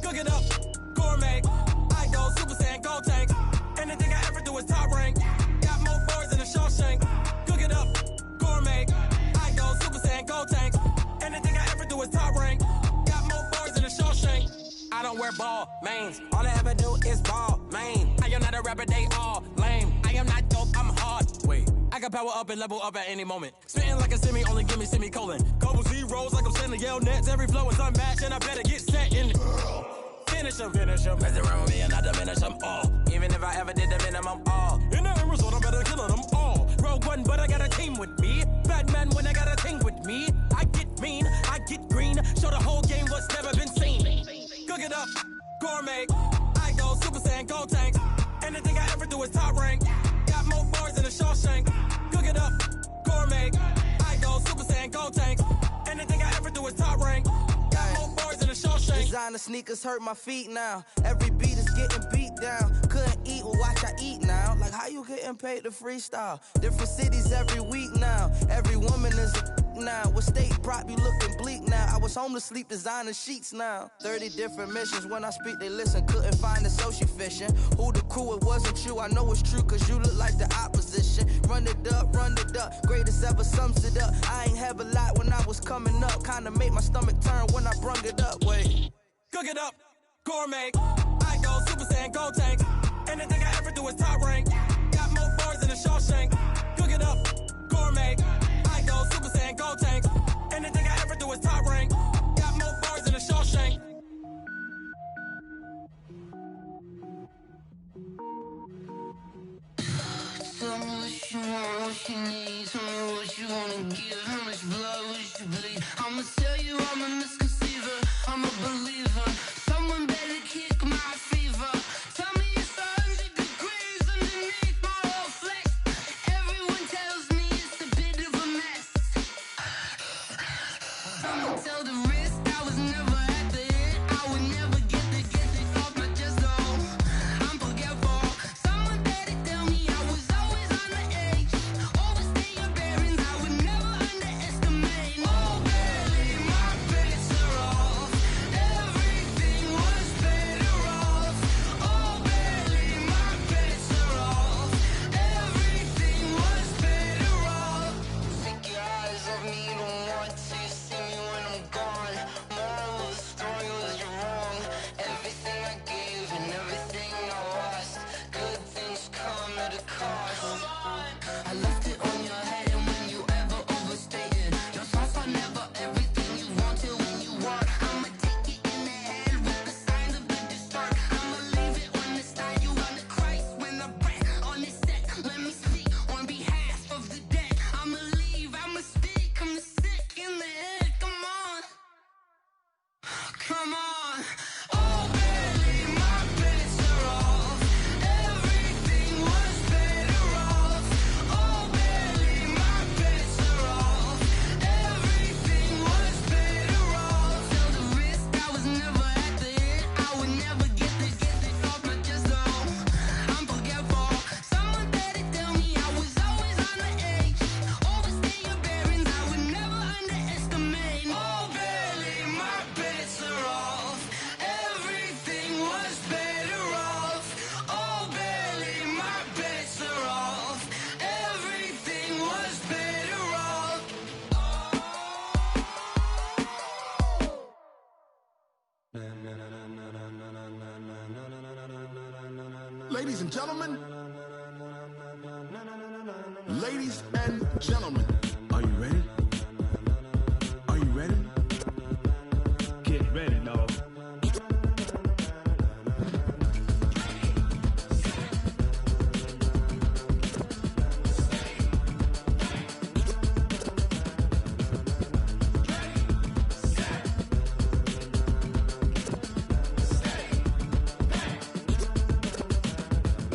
Cook it up, gourmet. I go Super Saiyan, go tank. Anything I ever do is top rank. Got more boys than a Shawshank. Cook it up, gourmet. I go Super Saiyan, go tank. Anything I ever do is top rank. Got more boys than a Shawshank. I don't wear ball mains. All I ever do is ball main. I am not a rapper, they all lame. I am not dope, I'm hard. Wait, I can power up and level up at any moment. Spitting like a semi, only give me semicolon. Couple zeros like I'm sending yell nets. Every flow is unmatched and I better get set in. Finish them. Mess around with me and I diminish them all. Even if I ever did the minimum all. In the end result, I'm better killing them all. Bro, Rogue One, but I got a team with me. Bad man when I got a thing with me. I get mean, I get green. Show the whole game what's never been seen. Cook it up, gourmet. I go Super Saiyan, go tank. Anything I ever do is top rank. Got more bars than a Shawshank. Cook it up, gourmet. I go Super Saiyan, go tank. Anything I ever do is top rank. Got more bars than a Shawshank. Designer sneakers hurt my feet now. Every beat is getting beat down. Couldn't eat, well watch I eat now. Like how you getting paid to freestyle? Different cities every week now. Every woman is a now. What state prop you looking bleak now? I was home to sleep designing sheets now. 30 different missions. When I speak they listen. Couldn't find the social fishing. Who the crew? It wasn't you. I know it's true cause you look like the opposition. Run it up, run it up. Greatest ever sums it up. I ain't have a lot when I was coming up. Kinda made my stomach turn when I brung it up. Wait. Cook it up, gourmet. I go Super Saiyan, go tank. Anything I ever do is top rank. Got more bars than a Shawshank. Cook it up, gourmet. I go Super Saiyan, go tank. Anything I ever do is top rank. Got more bars than a Shawshank. Tell me what you want, what you need. Tell me what you wanna give. How much blood would you bleed? I'ma tell you I'm a misconceiver. I'm a believer. Someone better kick my fever. Tell me it's 100 degrees underneath my whole flesh. Everyone tells me it's a bit of a mess. Someone tell the risk I was never at the end. I would never get it off my chest though. I'm forgetful. Someone better tell me I was always on the edge. Overstay your bearings, I would never underestimate. Oh baby, my bets are off. Everything was better off. Oh baby, my bets are off. Everything was better off. Take your eyes off me, you don't want to see me when I'm gone. Moral of the story was you're wrong. Everything I gave and everything I lost. Good things come at a cost. I left it on your head and when you ever overstated. Your thoughts are never everything you wanted when you want. I'ma take it in the head with the signs of the distort. I'ma leave it on the side. You on the Christ when I breath on this set. Let me speak on behalf of the dead. I'ma leave, I'ma speak. I'm sick in the head. Come on. Come on. Oh baby, my bets are off. Everything was better off. Oh baby, my bets are off. Everything was better off. Tell the risk I was never at the end. I would never get it off my chest though. I'm forgetful. Someone better tell me I was always on the edge. Overstay your bearings, I would never underestimate. Oh baby, my bets are off. Everything was better off. Oh baby, my bets are off. Everything was better off. Ladies and gentlemen. Ladies and gentlemen. Are you ready? Are you ready? Get ready, dog.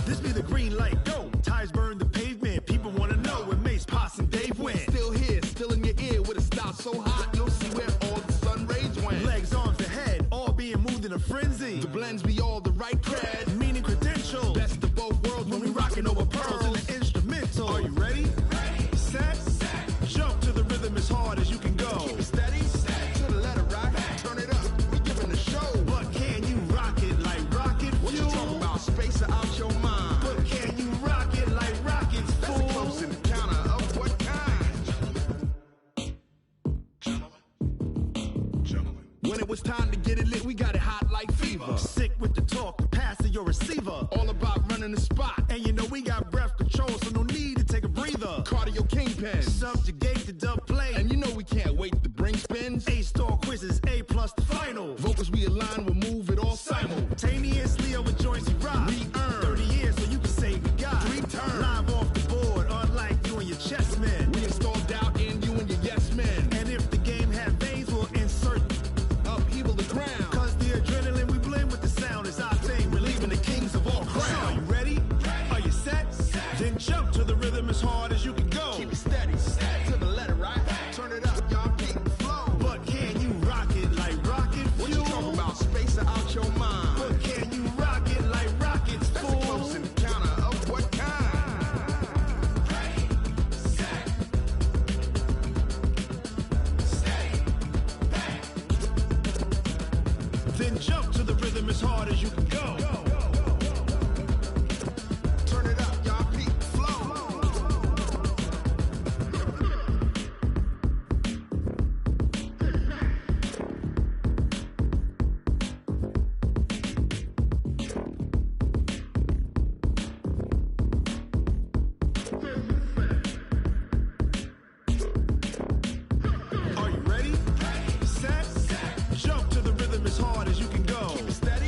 This be the green light, go. Tires burn the pavement. People wanna know when Mace, Poss, and Dave went. Still here, still in your ear with a style so hot, you'll see where all the sun rays went. Legs, arms, the head, all being moved in a frenzy. The blends be all the right cred, meaning credentials. Best of both worlds when we rockin' over pearls in the instrumental. Are you ready? Ready. Set. Jump to the rhythm as hard as you can go. Keep it steady. To the letter rock. Turn it up. We giving a show. But can you rock it like rocket fuel? What you talking about? Space out your mind. But can you rock it like rockets, fool? That's a close encounter of what kind? When it was time to get it lit, we got it hot like fever. Sick with the talk, the pass to your receiver. All about running the spot. And you know we got breath control, so no need to take a breather. Cardio kingpin. Subjugate the dub play. And you know we can't wait to bring spins. A-star quizzes, A+ the final. Vocals we align, we'll move it all simultaneously over joints we rock. We earn 30 years so you can say we got 3 turns. Live off the board, unlike you and your as hard as you can go. Turn it up, y'all. Peak flow. Are you ready? Set. Jump to the rhythm as hard as you can go. Keep it steady.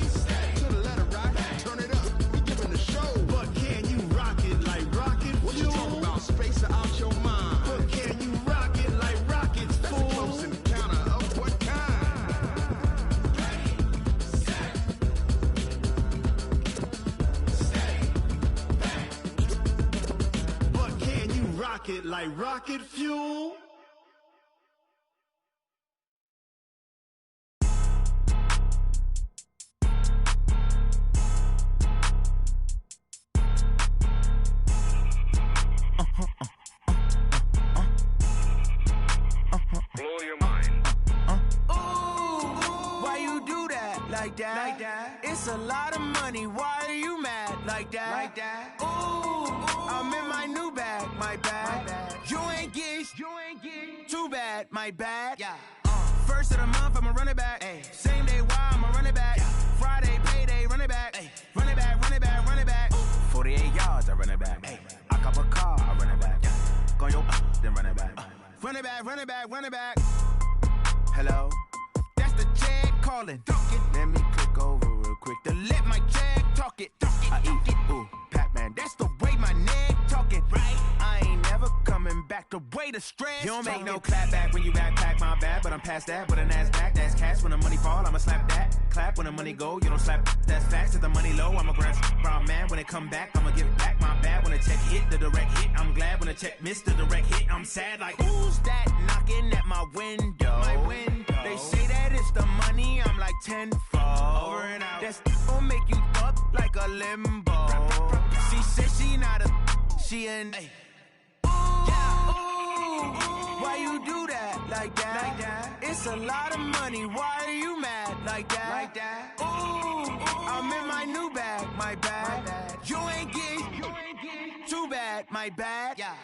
To the letter right. Turn it up. We giving the show. But can you rock it like rocket? What you talking about? Space out your mind. But can you rock it like rockets? That's a close encounter of what kind? Ready, set, stay back. But can you rock it like rocket fuel? Blow your mind. Why you do that like that? Like that? It's a lot of money. Why are you mad like that? Like that? Ooh, I'm in my new bag, my bad. You ain't get too bad, my bad. Yeah. First of the month, I'ma run it back. Ay. Same day, why I'ma run it back. Friday, payday, run it back. Ay. Run it back, run it back, run it back. 48 yards, I run it back. Ay. I cop a car, I run it back. Go your then run it back. Run it back, run it back, run it back. Hello? That's the check calling. Let me click over real quick to let my check talk it. I eat it, ooh, Pac-Man. That's the way my neck talking. Right? I ain't never coming back the way the stress. You don't make no clap back when you backpack, my bad. But I'm past that with a NASDAQ. That's cash when the money fall, I'ma slap that. Clap when the money go, you don't slap. That's facts. If the money low, I'ma grab brown man. When it come back, I'ma give it back. My bad when the check hit, the direct hit. I'm glad when the check missed the direct hit. I'm sad like, who's that knocking at my window? My window. They say that it's the money, I'm like tenfold. Over and out. That's gon' make you up like a limbo. She said she not a, she an. Ay. Why you do that like that? Like that? It's a lot of money. Why are you mad like that? Like that? Ooh, I'm in my new bag, my bad. You ain't get too bad, my bad. Yeah.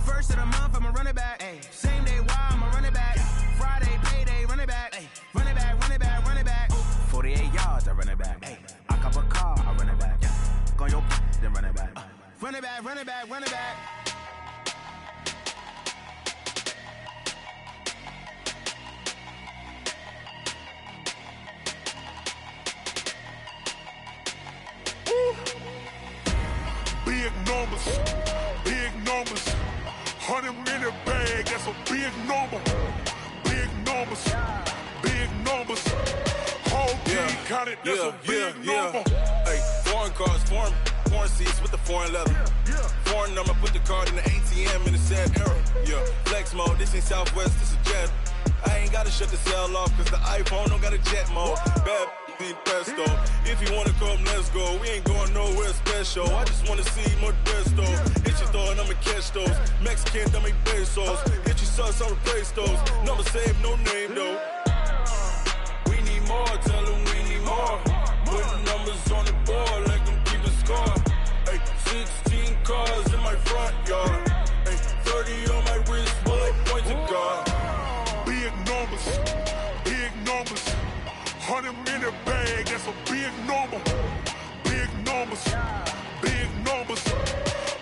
First of the month, I'ma run it back. Ay. Same day, why I'ma run it back. Friday, payday, run it back. Ay. Run it back, run it back, run it back. 48 yards, I run it back. Ay. I cop a car, I run it back. Go your then run it back. Run it back, run it back, run it back. Big numbers, big numbers. 100 minute bag, that's a big number. Big numbers, big numbers. Whole team counted, that's a big number. Hey, foreign cars, foreign seats with the foreign leather. Foreign number, put the card in the ATM in the sad era. Yeah, flex mode, this ain't Southwest, this is jet. I ain't gotta shut the cell off, cause the iPhone don't got a jet mode. Bad pesto. If you wanna come, let's go. We ain't going nowhere special. I just wanna see more pesto. Hit your thought, I'ma catch those. Mexican, dame pesos. Hit your sauce, I'll replace those. Number save, no name though. We need more, tell them we need more. Putting numbers on the board like them keeping score. Hey, 16 cars in my front yard. Hey, 30 on my wrist, bullet point to God. Big numbers, big numbers. 100 minute bag, that's a big number. Big numbers, big numbers.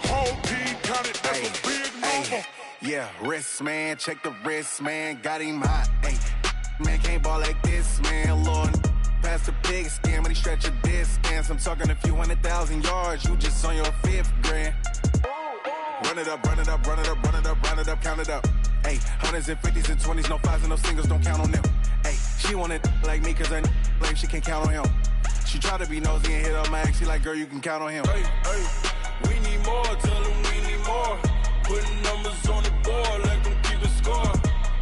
Whole team counted, that's a big number. Yeah, wrist man, check the wrist man, got him hot. Ay, man can't ball like this, man. Lord, past the pig skin, but he stretch a distance. I'm talking a few 100,000 yards, you just on your 5th grand. Run it up, run it up, run it up, run it up, run it up, count it up. Ay, hundreds and 50s and 20s, no 5s and no singles, don't count on them. Ay, she want it like me, cause her like she can't count on him. She try to be nosy and hit up my ex, she like, girl, you can count on him. Hey, hey, we need more, tell them we need more. Putting numbers on the board like them keeping score.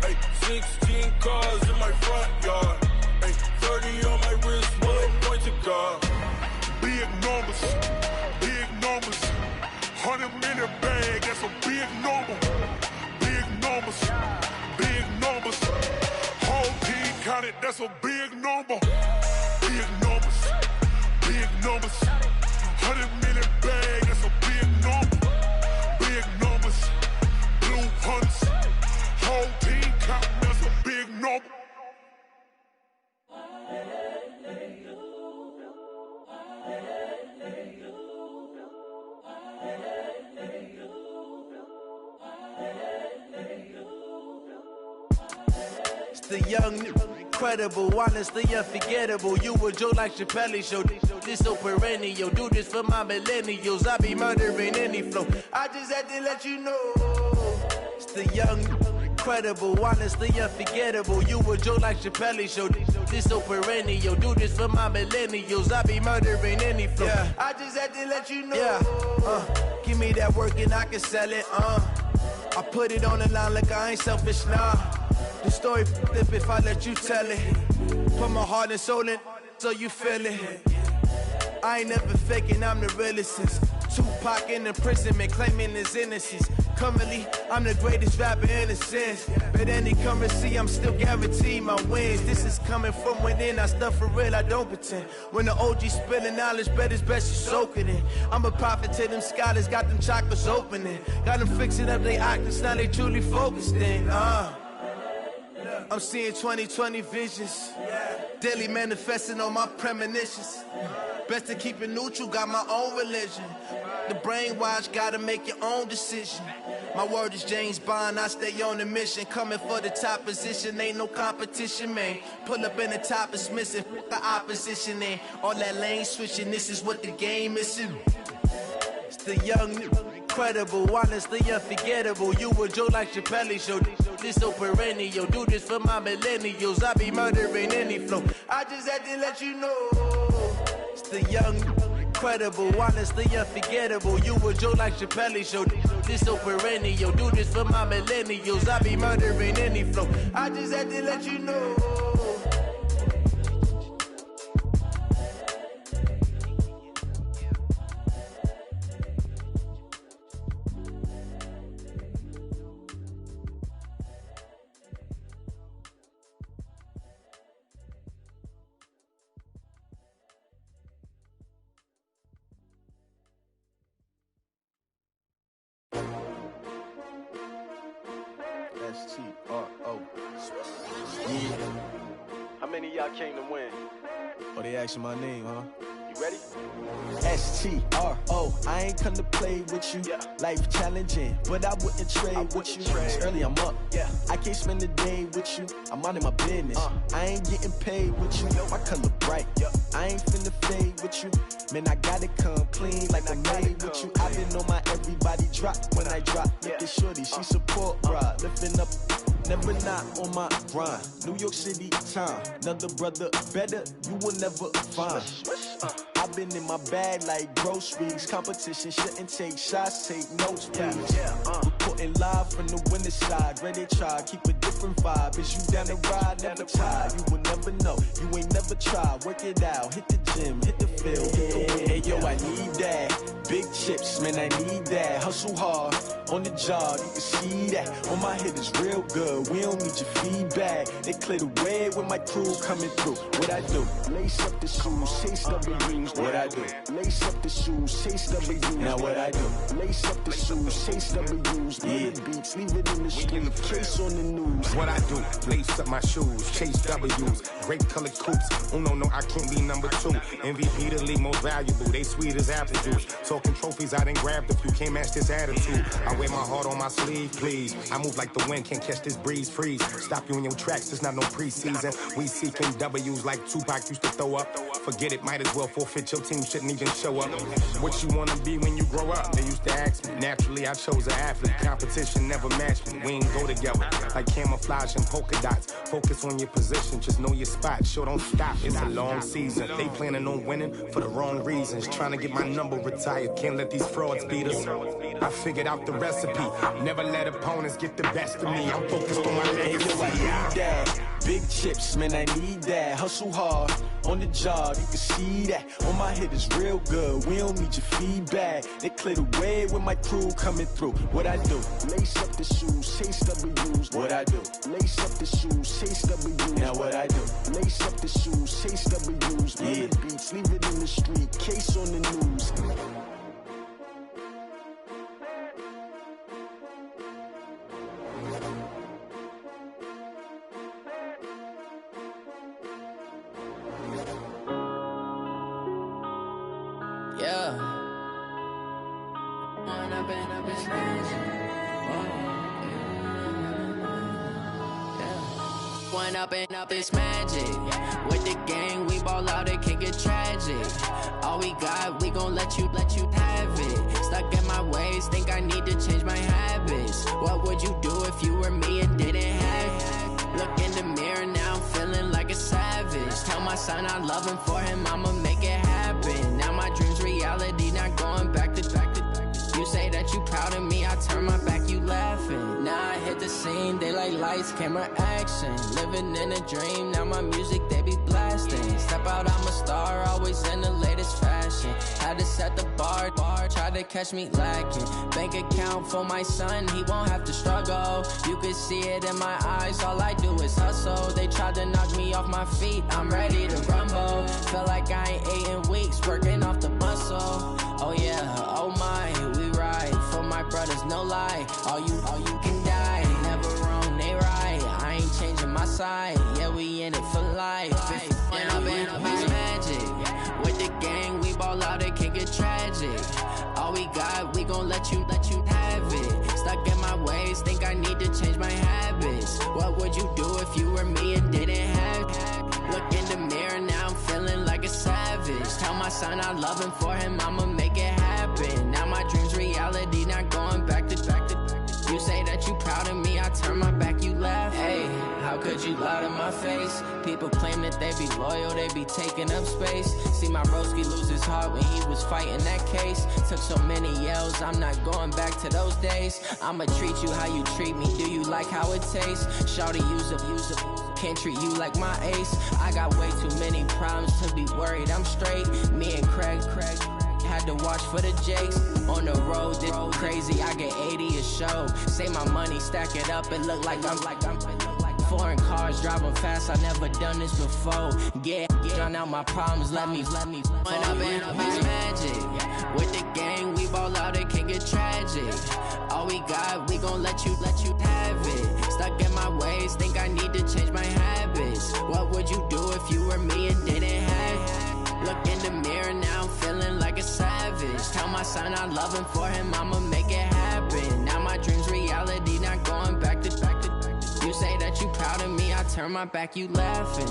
Hey, 16 cars in my front yard. Hey, 30 on my wrist, bullet point to God. Big numbers, big numbers. 100 minute bag, that's a big number. Big numbers, big numbers. Whole team counted, that's a big number. Big numbers. numbers. 100 million bag, that's a big number. Big numbers. Blue hunts. Whole team count, that's a big number. It's the young, incredible, honestly unforgettable. You a Joe like Chappelle show. This so perennial. Do this for my millennials. I be murdering any flow. I just had to let you know. It's the young, incredible, honestly unforgettable. You a Joe like Chappelle show. This so perennial. Do this for my millennials. I be murdering any flow. Yeah. I just had to let you know. Yeah. Give me that work and I can sell it. I put it on the line like I ain't selfish, nah. The story flip if I let you tell it. Put my heart and soul in so you feel it. I ain't never faking, I'm the realest since Tupac in imprisonment, claiming his innocence. Currently, I'm the greatest rapper in a sense. But any currency, I'm still guaranteed my wins. This is coming from within, I stuff for real, I don't pretend. When the OG spilling knowledge, bet it's best you soak it in. I'm a prophet to them scholars, got them chakras opening. Got them fixing up they octaves, now they truly focused in. I'm seeing 2020 visions. Daily manifesting on my premonitions. Best to keep it neutral, got my own religion. The brainwash, gotta make your own decision. My word is James Bond, I stay on the mission. Coming for the top position, ain't no competition, man. Pull up in the top, it's missing, the opposition in. All that lane switching, this is what the game is. It's the young, incredible, honestly unforgettable. You a Joe like Chappelle show. This so perennial. Do this for my millennials. I be murdering any flow. I just had to let you know. It's the young, incredible, honestly unforgettable. You a Joe like Chappelle show. This so perennial. Do this for my millennials. I be murdering any flow. I just had to let you know. S-T-R-O. Yeah. How many of y'all came to win? Oh, they asking my name, huh? You ready? S-T-R-O. I ain't come to play with you. Yeah. Life challenging, but I wouldn't trade with you. It's early, I'm up. Yeah. I can't spend the day with you. I'm minding my business. I ain't getting paid with you. My color bright. Yeah. I ain't finna fade with you. Man, I gotta come clean like I'm made with you. I've been on my everybody drop when I drop. Look at shorty, she support ride. Lifting up, never not on my grind. New York City time, another brother better, you will never find. I've been in my bag like groceries. Competition shouldn't take shots, take notes, please. Reporting live from the winter side. Ready to try, keep a different vibe. Is you down the ride, never tired. You will never know, you ain't never tried. Work it out, hit the gym, hit the field. Hey yo, I need that. Big chips, man, I need that. Hustle hard, on the job, you can see that. On my head is real good, we don't need your feedback. They clear the way with my crew coming through. What I do? Lace up the shoes, chase W's. What I do? Lace up the shoes, chase W's. Now what I do? Lace up the shoes, chase W's. Yeah. Beats, leave it in the street, case on the news. What I do? Lace up my shoes, chase W's. Great colored coops. Oh no, I can't be number 2. MVP the league most valuable. They sweet as apple juice. Talking trophies, I didn't grab the few. Can't match this attitude. I wear my heart on my sleeve, please. I move like the wind, can't catch this breeze, freeze. Stop you in your tracks, there's not no preseason. We seeking W's like Tupac used to throw up. Forget it, might as well forfeit. Your team shouldn't even show up. What you wanna be when you grow up? They used to ask me. Naturally, I chose an athlete. Competition never matched me. We ain't go together like camouflage and polka dots. Focus on your position, just know your spot. Sure, don't stop. It's a long season. They planning on winning for the wrong reasons. Trying to get my number retired. Can't let these frauds beat us. I figured out the recipe. Never let opponents get the best of me. I'm focused on my legacy. Hey, yo, I need that. Big chips, man, I need that. Hustle hard, on the job, you can see that. On my head is real good, we don't need your feedback. They clear the way with my crew coming through. What I do? Lace up the shoes, chase W's. What I do? Lace up the shoes, chase W's. Now what I do? Lace up the shoes, chase W's. Yeah. Beats, leave it in the street, case on the news. Yeah. One up and up is magic. With the gang, we ball out, it can get tragic. All we got, we gon' let you have it. Stuck in my ways, think I need to change my habits. What would you do if you were me and didn't have it? Look in the mirror, now I'm feeling like a savage. Tell my son I love him, for him I'ma make it happen. Now my dream's reality, not going back to. You say that you proud of me, I turn my back, you laughing. Now I hit the scene, they like lights, camera, action. Living in a dream, now my music, they be blasting. Step out, I'm a star, always in the latest fashion. Had to set the bar, try to catch me lacking. Bank account for my son, he won't have to struggle. You can see it in my eyes, all I do is hustle. They tried to knock me off my feet, I'm ready to rumble. Feel like I ain't ate in weeks, working off the muscle. Oh yeah, oh my, we ride for my brothers, no lie. All you can die, never wrong, they right. I ain't changing my side, yeah, we in it for life. When up and up is magic. With the gang, we ball out, it can get tragic. All we got, we gon' let you have it. Stuck in my ways, think I need to change my habits. What would you do if you were me and didn't have it? Look in the mirror, now I'm feeling like a savage. Tell my son I love him, for him I'ma make it happen. Now my dream's reality, not going back to. You say that you proud of me, I turn my back, you laugh. Hey, how could you lie to my face? People claim that they be loyal, they be taking up space. See my broski lose his heart when he was fighting that case. Took so many yells, I'm not going back to those days. I'ma treat you how you treat me, do you like how it tastes? Shawty, use up, can't treat you like my ace. I got way too many problems to be worried, I'm straight. Me and Craig had to watch for the Jakes. On the road, this crazy, I get 80 a show. Say my money, stack it up, it look like I'm foreign cars, driving fast, I never done this before. Get drown out my problems, let me When up and up is magic. With the gang, we ball out, it can get tragic. All we got, we gon' let you have it. Stuck in my ways, think I need to change my habits. What would you do if you were me and didn't have it? Look in the mirror, now I'm feeling like a savage. Tell my son I love him, for him I'ma make it happen. Now my dream's reality, not going back to. You say that you proud of me, I turn my back, you laughing.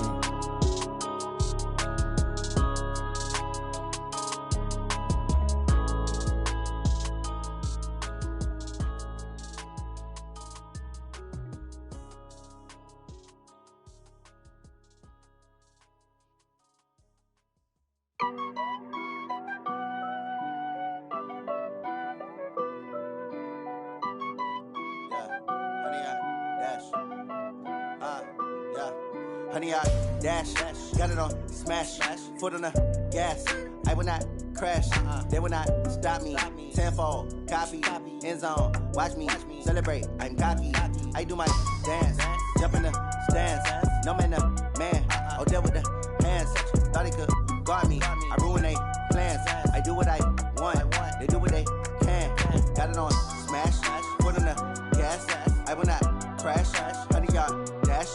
Honey, I dash, got it on smash, foot on the gas. I will not crash, they will not stop me. Tenfold, copy, end zone, watch me celebrate. I'm cocky, I do my dance, jump in the stands. No man, the man, oh, there with the hands. Thought he could guard me, I ruin they plans. I do what I want, they do what they can. Got it on smash, foot on the gas. I will not crash, honey, y'all dash,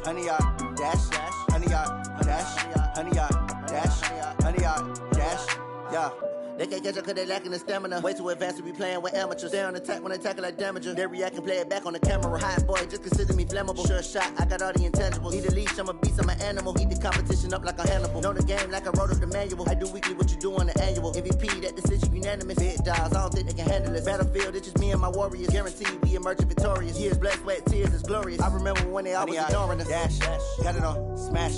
honey, y'all dash, honey, y'all dash, honey, y'all dash, honey, y'all dash, yeah. They can't catch up cause they lacking the stamina. Way too advanced to be playing with amateurs. Stay on attack when they tackle like damager. They react and play it back on the camera. Hot boy, just consider me flammable. Sure shot, I got all the intangibles. Need a leash, I'm a beast, I'm an animal. Heat the competition up like a Hannibal. Know the game like I wrote up the manual. I do weekly what you do on the annual. MVP, that decision unanimous. Big dogs, I don't think they can handle this. Battlefield, it's just me and my warriors. Guaranteed we emerging victorious. Years, blood, sweat, tears, it's glorious. I remember when they always ignoring us. Dash, got it on smash,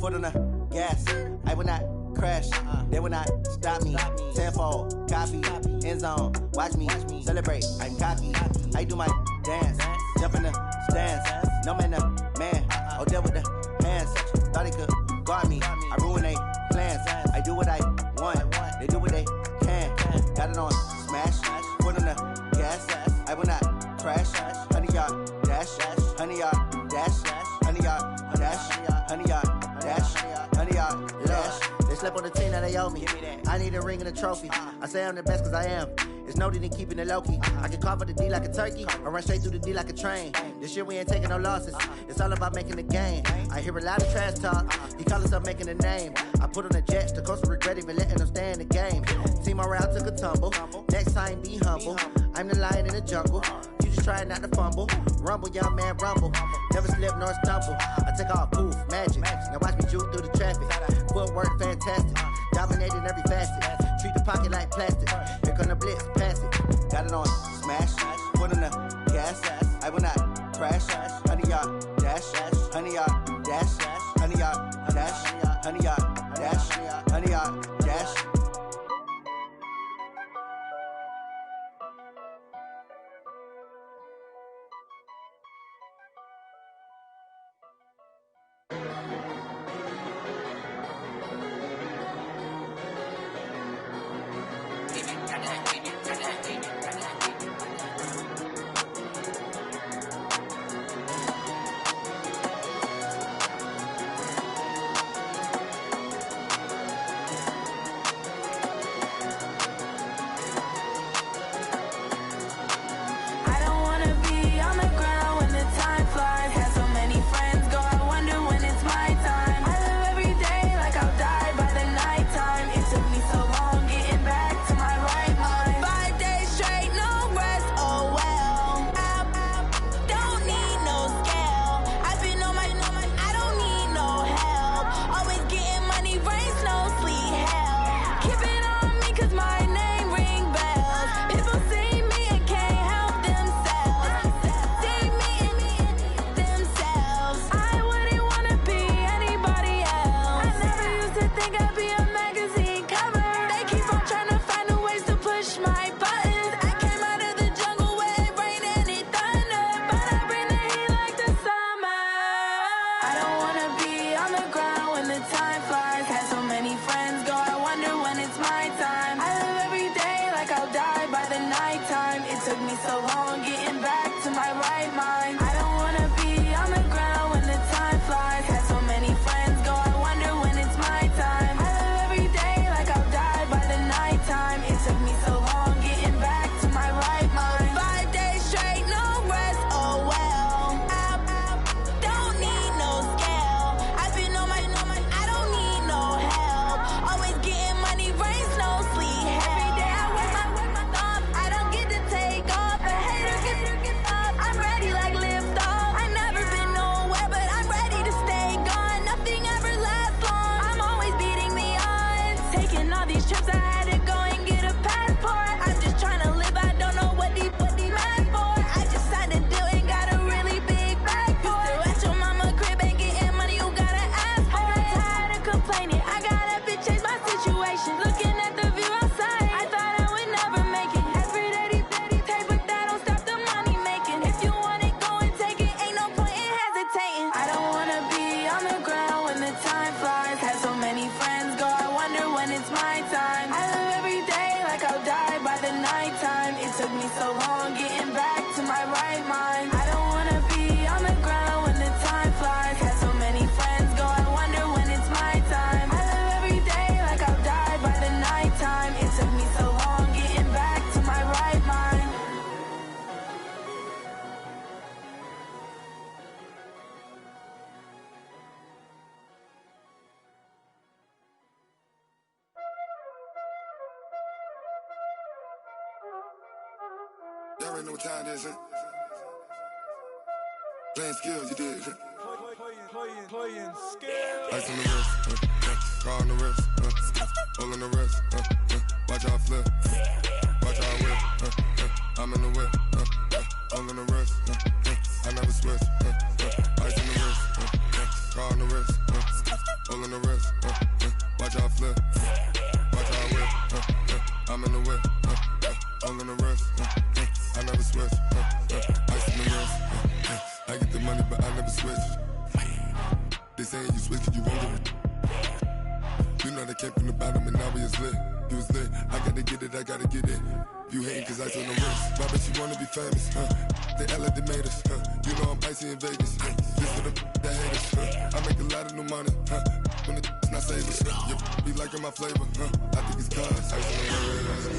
foot on the gas. I will not crash, they will not stop me. Tenfold, copy, end zone, watch me celebrate. I'm cocky, I do my dance, jump in the stands. No man, the man, oh, there with the hands. Thought he could guard me, I ruin they plans. I do what I want, they do what they can. Got it on smash, foot on the gas. I will not crash, honey, y'all dash, honey, y'all dash, honey, y'all dash, honey, y'all dash, honey, y'all dash. slept on the team, now they owe me. I need a ring and a trophy. I say I'm the best cause I am. It's no need in keeping it low-key. I can carve up the D like a turkey, or run straight through the D like a train. This year we ain't taking no losses. It's all about making the game. I hear a lot of trash talk. He call himself making a name. I put on the Jets, the coach will regret even letting them stay in the game. Team morale took a tumble. Next time be humble. I'm the lion in the jungle. You just try not to fumble. Rumble, young man, rumble. Never slip nor stumble. I take off, poof, magic. Now watch me juke through the traffic. Footwork fantastic. Dominating every facet. Treat the pocket like plastic. Here come the blitz, pass it. Got it on smash. Foot on the gas. I will not crash. 100-yard dash. 100-yard dash. 100-yard dash. 100-yard dash. 100-yard dash. Y'all already know what time it is, huh? Playing skills, you did. Playing skills. Ice on the wrist, car on the wrist, hole in the wrist, watch how I flip, watch how I whip, I'm in the whip, hole in the wrist, I never switch, ice on the wrist, car on the wrist, hole in the wrist, watch how I flip, watch how I whip, I'm in the whip, hole in the wrist, I never switch, ice on the wrist, I get the money but I never switch. They saying you switch 'cause you won't get it. You know they came from the bottom and now we is lit. You was lit, I gotta get it, I gotta get it. You hating 'cause I told no wrist. Why bet you wanna be famous, They act like they made us, You know I'm icy in Vegas, This for the that hate us, I make a lot of new money, when the not saving. Yeah, be liking my flavor, huh? I think it's cause. Ice on the wrist,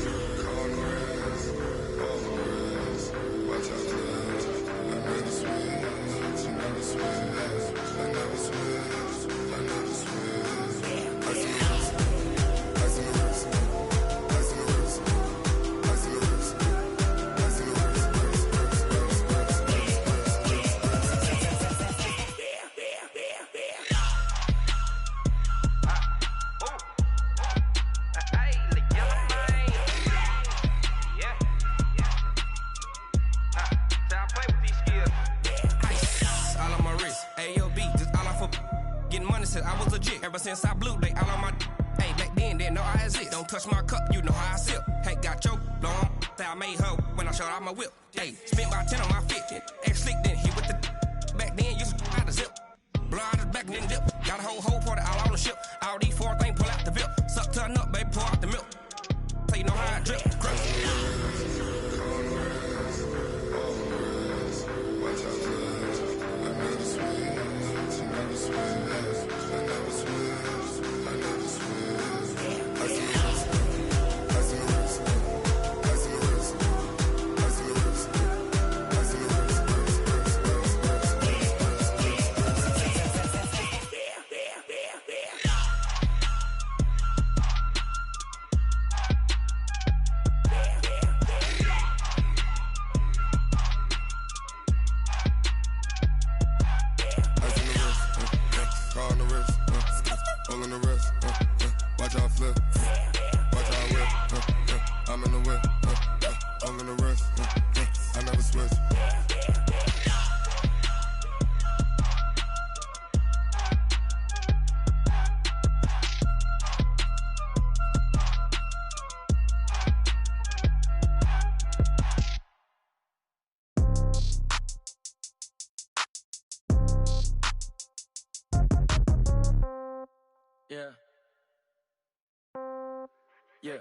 on the wrist, on the wrist. Watch out, cuz I never switch, I never switch, I never switch, I never switch. Ice on the wrist, ice on the wrist, ice on the wrist, ice on the wrist, ice on the wrist. Since I was legit, ever since I blew, they all on my. Hey, back then, didn't know I exist. Don't touch my cup, you know how I sip. Hey, got your long, that I made her when I showed out my whip. Hey, spent about 10 on my fit. Ex slick, then hit with the. Back then, used to out the zip. Blow out his back, then dip. Got a whole party all on the ship. All these four things, pull out the VIP. Suck, turn up, baby, pour out the milk. So you know how I drip. Yeah. Yeah.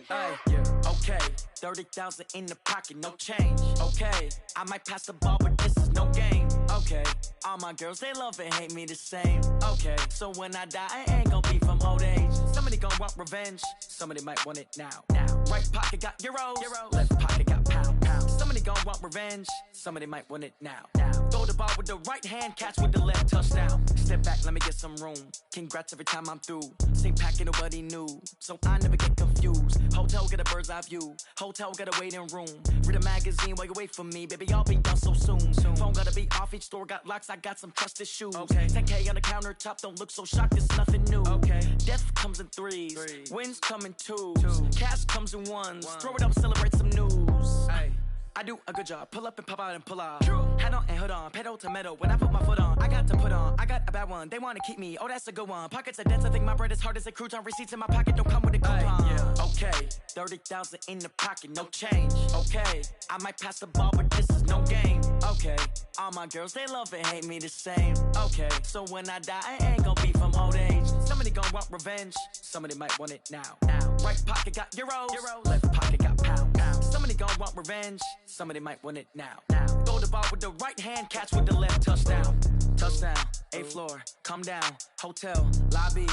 Hey, yeah. Okay. 30,000 in the pocket, no change. Okay. I might pass the ball, but this is no game. Okay. All my girls, they love and hate me the same. Okay. So when I die, I ain't gonna be from old age. Somebody gon' want revenge. Somebody might want it now. Right pocket got euros. Left pocket got pound. Somebody gon' want revenge. Somebody might want it now. Throw the ball with the right hand, catch with the left, touchdown. Step back, let me get some room. Congrats every time I'm through. Same packet, nobody knew, so I never get confused. Hotel get a bird's eye view. Hotel got a waiting room. Read a magazine while you wait for me, baby. I'll be done so soon. Phone gotta be off. Each store got locks. I got some trusted shoes. 10K on the countertop. Don't look so shocked. It's nothing new. Death comes in threes. Wins come in twos. Cash comes in ones. Throw it up, celebrate some news. I do a good job. Pull up and pop out and pull out. Head on and hood on. Pedal to metal. When I put my foot on, I got to put on. I got a bad one. They want to keep me. Oh, that's a good one. Pockets are dense. I think my bread is hard as a crouton. Receipts in my pocket don't come with a coupon. Okay. 30,000 in the pocket. No change. Okay. I might pass the ball, but this is no game. Okay. All my girls, they love and hate me the same. Okay. So when I die, I ain't gonna be from old age. Somebody gon' want revenge. Somebody might want it now. Right pocket got euros. Left pocket got pound. Somebody gon' want revenge. Somebody might want it now. Throw the ball with the right hand, catch with the left, touchdown. Touchdown, 8th floor, come down, hotel, lobby.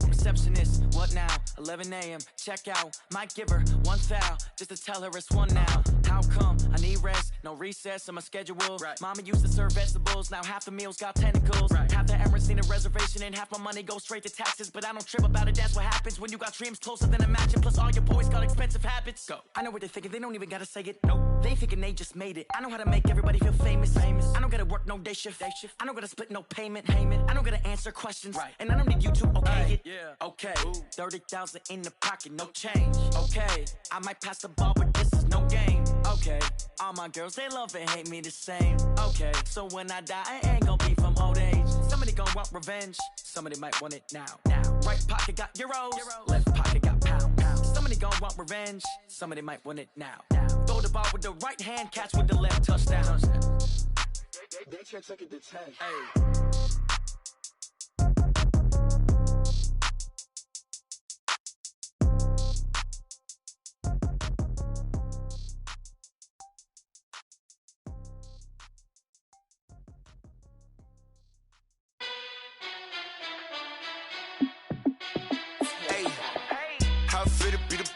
Receptionist, what now? 11 a.m., check out. Might give her one foul, just to tell her it's one now. How come? I need rest, no recess on my schedule. Mama used to serve vegetables, now half the meals got tentacles. Half the errands need a reservation and half my money goes straight to taxes. But I don't trip about it, that's what happens when you got dreams closer than imagine. Plus all your boys got expensive habits. Go. I know what they're thinking, they don't even gotta say it. Nope. They thinking they just made it. I know how to make everybody feel famous. I don't gotta work no day shift. I don't gotta split no payment. I don't gotta answer questions. And I don't need you to okay it. Okay, 30,000 in the pocket, no change. Okay, I might pass the ball, but this is no game. Okay, all my girls, they love and hate me the same. Okay, so when I die, I ain't gonna be from old age. Somebody gon' want revenge. Somebody might want it now. Right pocket got euros. Left pocket got pound. Somebody gon' want revenge. Somebody might want it now. Throw the ball with the right hand, catch with the left, touchdown. They can't take it to 10. Hey.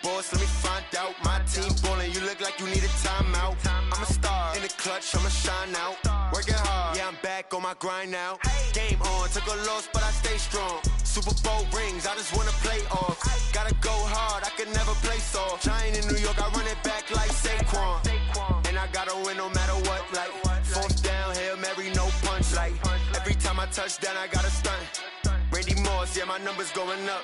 boss, let me find out. My team ballin', you look like you need a timeout. I'm a star in the clutch, I'ma shine out. Working hard, yeah, I'm back on my grind now. Game on, took a loss, but I stay strong. Super Bowl rings, I just wanna play off. Gotta go hard, I could never play soft. Giant in New York, I run it back like Saquon. And I gotta win no matter what, like fourth down, Hail Mary, no punch. Like every time I touch down, I gotta stunt. Randy Moss, yeah, my numbers going up.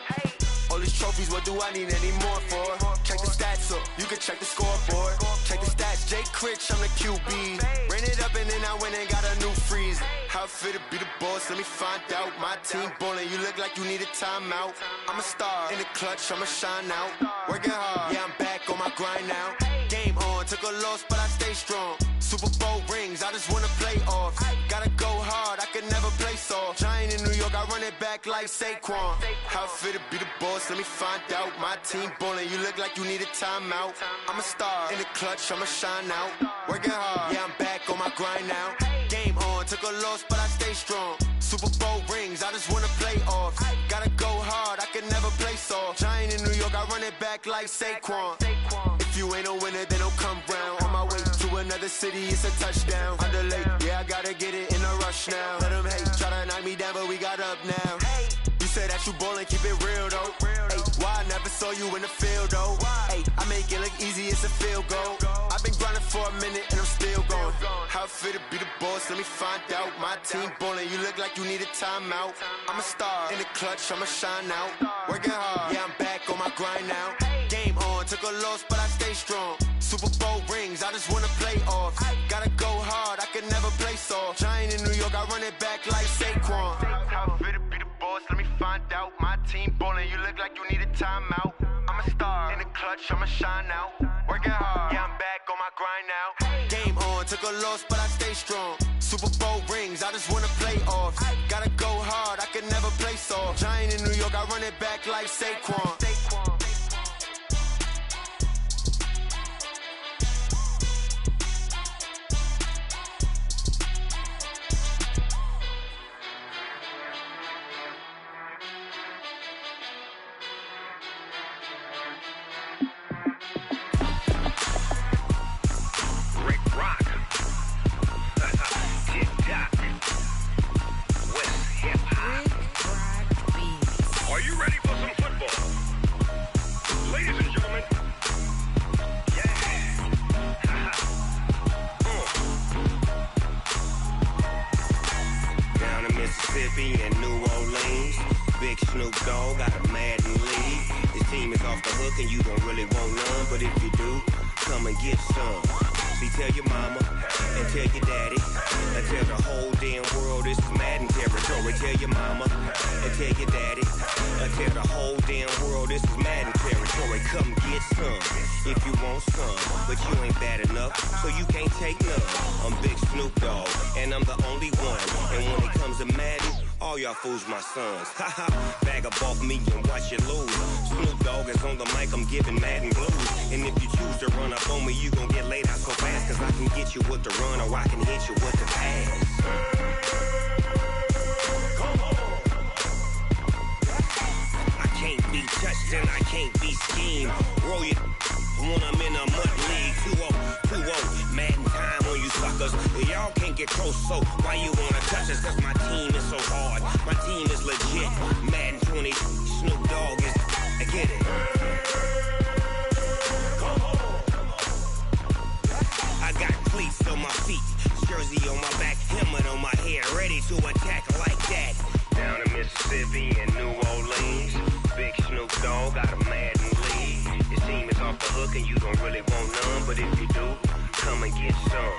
All these trophies, what do I need any more for? Check the stats up, you can check the scoreboard. Check the stats, Jake Critch, I'm the QB. Ran it up and then I went and got a new freeze. How it feel to be the boss, let me find out. My team ballin', you look like you need a timeout. I'm a star in the clutch, I'ma shine out. Working hard, yeah, I'm back on my grind now. Game on, took a loss, but I stay strong. Super Bowl rings, I just wanna play off. Gotta go hard, I could never play soft. Giant in New York, I run it back like Saquon. How it feel to be the boss, let me find out. My team ballin', you look like you need a timeout. I'm a star in the clutch, I'ma shine out. Working hard, yeah, I'm back on my grind now. Game on, took a loss, but I stay strong. Super Bowl rings, I just wanna play off. Gotta go hard, I could never play soft. Giant in New York, I run it back like Saquon. If you ain't a winner, then don't come round. On my way to another city, it's a touchdown. Underlay, yeah, I gotta get it in a rush now. Let them hate, try to knock me down, but we got up now. You say that you ballin', keep it real though. Hey, why I never saw you in the field though? Hey, I make it look easy, it's a field goal. I've been grinding for a minute and I'm still going. How it feel to be the boss, let me find out. My team ballin', you look like you need a timeout. I'm a star in the clutch, I'ma shine out. Working hard, yeah, I'm back on my grind now. Game on, took a loss, but I stay strong. Super Bowl rings, I just wanna play off. Gotta go hard, I could never play soft. Giant in New York, I run it back like Saquon. How it feel to be the boss, let me find out. My team ballin', you look like you need a timeout. I'm a star in the clutch, I'ma shine out. Working hard, yeah, I'm back on my grind now. Game on, took a loss, but I stay strong. Super Bowl rings, I just wanna play off. Gotta go hard, I could never play soft. Giant in New York, I run it back like Saquon. Are you ready for some football? Ladies and gentlemen, yeah. Down in Mississippi and New Orleans, Big Snoop Dogg got a Madden league. His team is off the hook and you don't really want none, but if you do, come and get some. See, tell your mama and tell your daddy and tell the whole damn world this is Madden territory. Tell your mama and tell your daddy and tell the whole damn world this is Madden territory. Come get some if you want some, but you ain't bad enough, so you can't take none. I'm Big Snoop Dogg and I'm the only one. And when it comes to Madden, all y'all fools my sons. Haha, bag up off me and watch you lose. Snoop Dogg is on the mic, I'm giving Madden blues. And if you choose to run up on me, you gon' get laid out so fast. Cause I can get you with the run or I can hit you with the pass. I can't be touched and I can't be schemed. Roll you when I'm in a mud league. 2-0, Madden time on you suckers. Y'all can't get close, so why you wanna touch us? Cause my team is so hard, my team is legit. Madden 20, Snoop Dogg is, I get it. I got cleats on my feet, jersey on my back, helmet on my head, ready to attack like that. Down in Mississippi and New Orleans, Big Snoop Dogg got a Madden league. His team is off the hook and you don't really want none, but if you do, come and get some.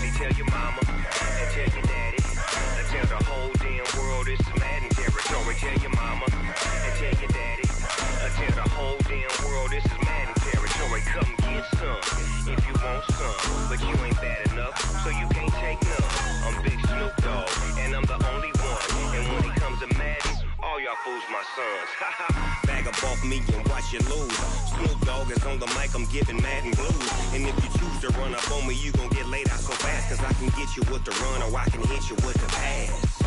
See, tell your mama and tell your daddy and tell the whole damn world this is Madden territory. Tell your mama and tell your daddy and tell the whole damn world this is Madden territory. Come get some if you want some, but you ain't bad enough, so you can't take none. I'm Big Snoop Dogg and I'm the only one. And when it comes to Madden, all y'all fools my sons. Bag up off me and watch you lose. Snoop Dogg is on the mic, I'm giving Madden blues. And if you choose to run up on me, you gon' get laid out so fast. Cause I can get you with the run or I can hit you with the pass.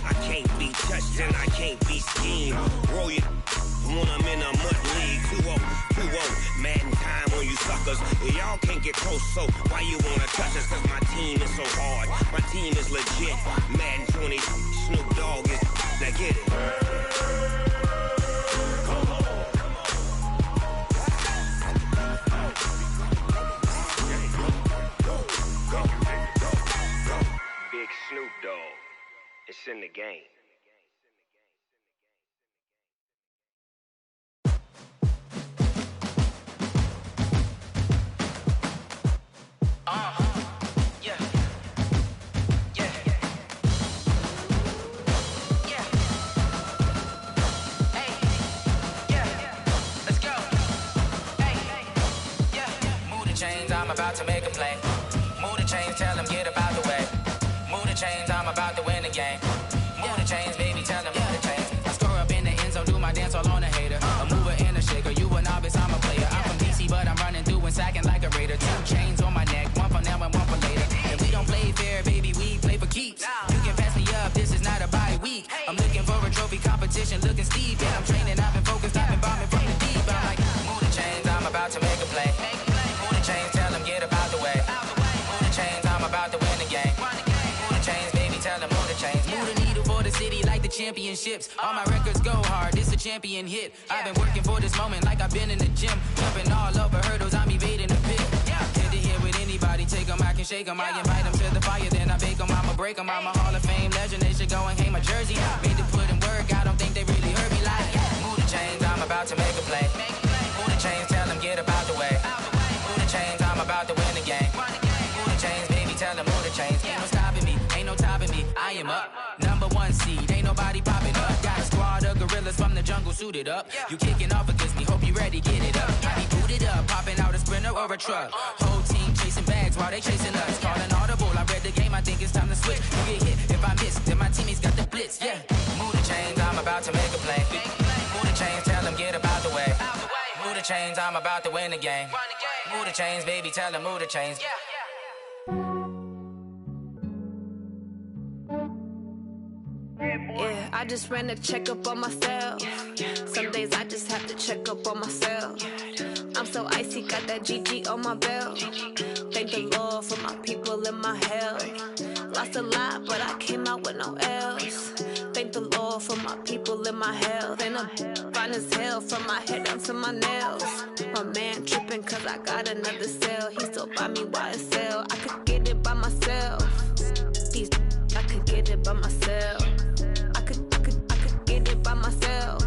I can't be touched and I can't be schemed. Roll your when I'm in a mud league. 2-0, mad in time on you suckers. Y'all can't get close, so why you wanna touch us? Cause my team is so hard. My team is legit. Madden 20, Snoop Dogg is. Now get it. Big Snoop Dogg. It's in the game. I'm about to make a play. Move the chains, tell them get up out the way. Move the chains, I'm about to win the game. Move the chains, baby, tell them move the chains. I score up in the end zone, do my dance all on a hater. A mover and a shaker, you a novice, I'm a player. I'm from DC, but I'm running through and sacking like a raider. 2 chains on my neck, one for now and one for later. If we don't play fair, baby, we play for keeps. You can pass me up, this is not a bye week. I'm looking for a trophy competition, looking steep. Yeah, I'm training, I've been focused, I've been bombing from the deep. I'm like, move the chains, I'm about to make a play. Move the chains, tell them get up out the way. Move the chains, I'm about to win the game. Move the chains, baby, tell them move the chains. Move the needle for the city like the championships. All my records go hard, this a champion hit. I've been working for this moment like I've been in the gym. Jumping all over hurdles, I'm evading the pit. Get to here with anybody, take them, I can shake them. I invite them to the fire, then I bake them, I'ma break them. I'm a Hall of Fame legend, they should go and hang my jersey. Made to put in work, I don't think they really heard me like. Move the chains, I'm about to make a play. Move the chains, tell them get up out the way. Move the chains, I'm about to win the game. Move the chains, baby, tell them move the chains. Ain't no stopping me, ain't no topping me. I am up, #1 seed, ain't nobody popping up. Got a squad of gorillas from the jungle suited up. You kicking off against me, hope you ready, get it up. I be booted up, popping out a Sprinter or a truck. Whole team chasing bags while they chasing us. Calling audible, I read the game, I think it's time to switch. You get hit, if I miss, then my teammates got the blitz, yeah. Move the chains, I'm about to make a play. Move the chains, tell them get up out the way. Move the chains, I'm about to win the game. Move the chains, baby, tell them move the chains. Yeah, I just ran a checkup on myself. Some days I just have to check up on myself. I'm so icy, got that GG on my belt. Thank the Lord for my people in my health. Lost a lot, but I came out with no L's. Thank the Lord for my people in my health. And I'm fine as hell from my head down to my nails. My man tripping cause I got another cell. He still buy me YSL. I could get it by myself. These I could get it by myself. I could get it by myself.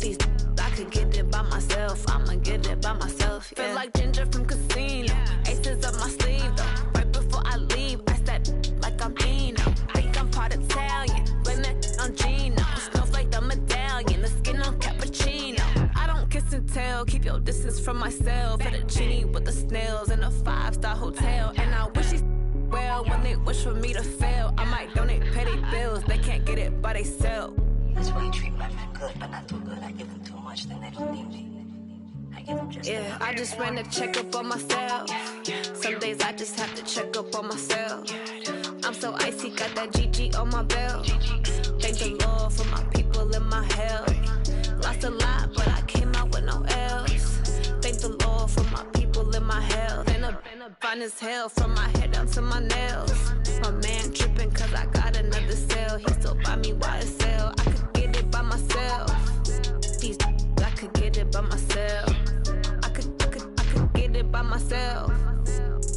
These I could get it by myself. I'ma get it by myself. Yeah. Feel like Ginger from Casino. Aces up my sleeve though. Right before I leave, I said like I'm Eno. Think I'm part Italian. Blame it on Gino. Snowflake the medallion. The skin on cappuccino. I don't kiss and tell. Keep your distance from myself. Fettuccine with the snails in a 5-star hotel. And I wish these well when they wish for me to fail. I might donate petty bills. They can't get it by they self. That's why you treat my men good, but not too good. I give them too much, then they don't need me. I give them just yeah, I just ran a checkup on myself. Some days I just have to check up on myself. I'm so icy, got that GG on my belt. Thank the Lord for my people in my health. Lost a lot, but I came out with no L's. Thank the Lord for my people in my health. And I'm fine as hell from my head down to my nails. My man tripping cause I got another cell. He still buy me YSL. I could get it by myself. These I could get it by myself. I could get it by myself.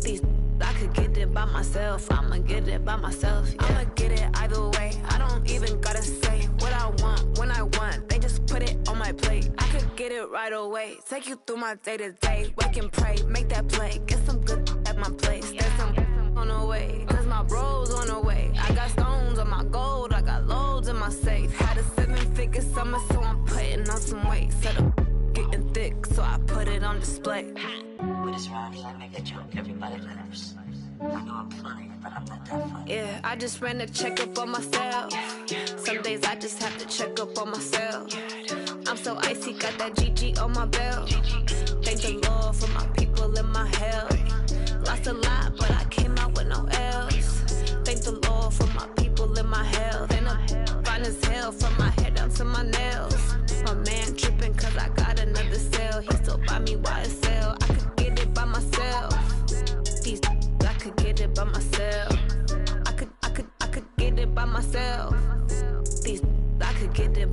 These I could get it by myself. I'ma get it by myself. Yeah. I'ma get it either way. I don't even gotta say what I want when I want. They just put it on my plate. I could get it right away. Take you through my day to day. Wake and pray, make that play. Get some good at my place. There's some on the way. Cause my bros on the way. I got stones on my gold. I got loads in my safe. Had a 7-figure summer, so I'm putting on some weight. Set up getting thick, so I put it on display. With this rhyme, I make a joke, everybody laughs. I know I'm funny, but I'm not that funny. Yeah, I just ran a checkup on myself. Some days I just have to check up on myself. I'm so icy, got that GG on my belt. Thank the Lord for my people in my health. Lost a lot, but I came out with no L's. Thank the Lord for my people in my health. And I'm fine as hell from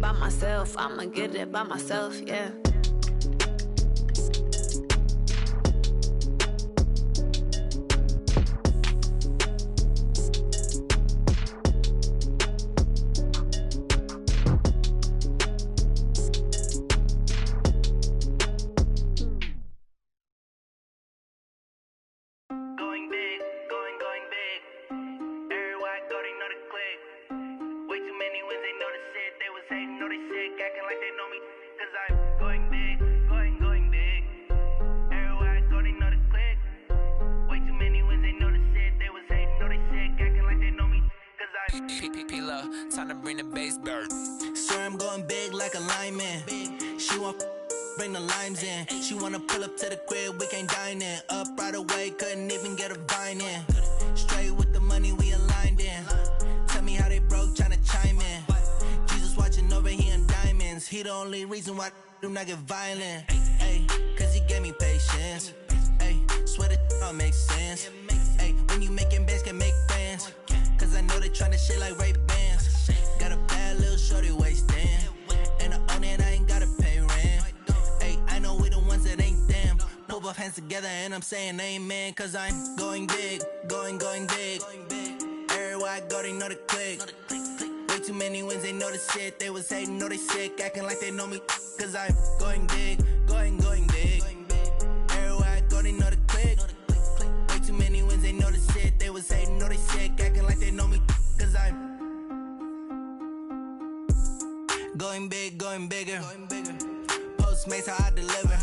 by myself. I'ma get it by myself, yeah. Time to bring the bass bird. Swear I'm going big like a lineman. She want bring the limes in. She wanna pull up to the crib, we can't dine in. Up right away, couldn't even get a vine in. Straight with the money we aligned in. Tell me how they broke, tryna chime in. Jesus watching over here in diamonds. He the only reason why I do not get violent. Ay, cause he gave me patience. Ay, swear that all makes sense. Ay, when you making bands, can make friends. Cause I know they tryna shit like Ray-Bans. Got a bad little shorty wasting. And I own it, I ain't gotta pay rent. Ay, I know we the ones that ain't them. Put both hands together and I'm saying amen. Cause I'm going big, going big. Everywhere I go, they know the click. Way too many wins, they know the shit. They was hating, know they sick, acting like they know me. Cause I'm going big, going big. Everywhere I go, they know the click. Way too many wins, they know the shit. They was hating, know they sick, acting like they know me. Cause I'm going big, going bigger. Postmates how I deliver.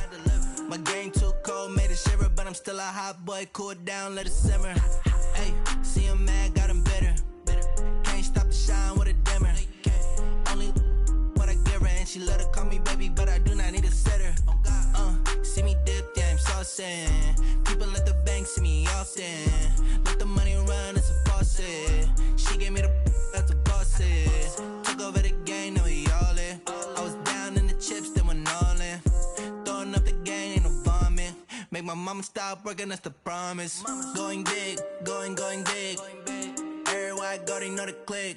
My game too cold, made it shiver. But I'm still a hot boy, cool down, let it simmer. Hey, see him mad, got him bitter. Can't stop the shine with a dimmer. Only what I give her, and she let her call me baby, but I do not need a sitter. See me dip, yeah, I'm saucing. People at the bank see me often. Let the money run, it's a faucet. She gave me the that's a boss it. Took over the game, now we all in. I was down in the chips, then went all in. Throwing up the game, ain't no vomit. Make my mama stop working, that's the promise. Going big, going big. Everywhere I go, they know the click.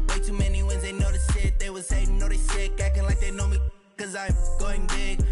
Way too many wins, they know the shit. They was hating, know they sick, acting like they know me. Cause I'm going big,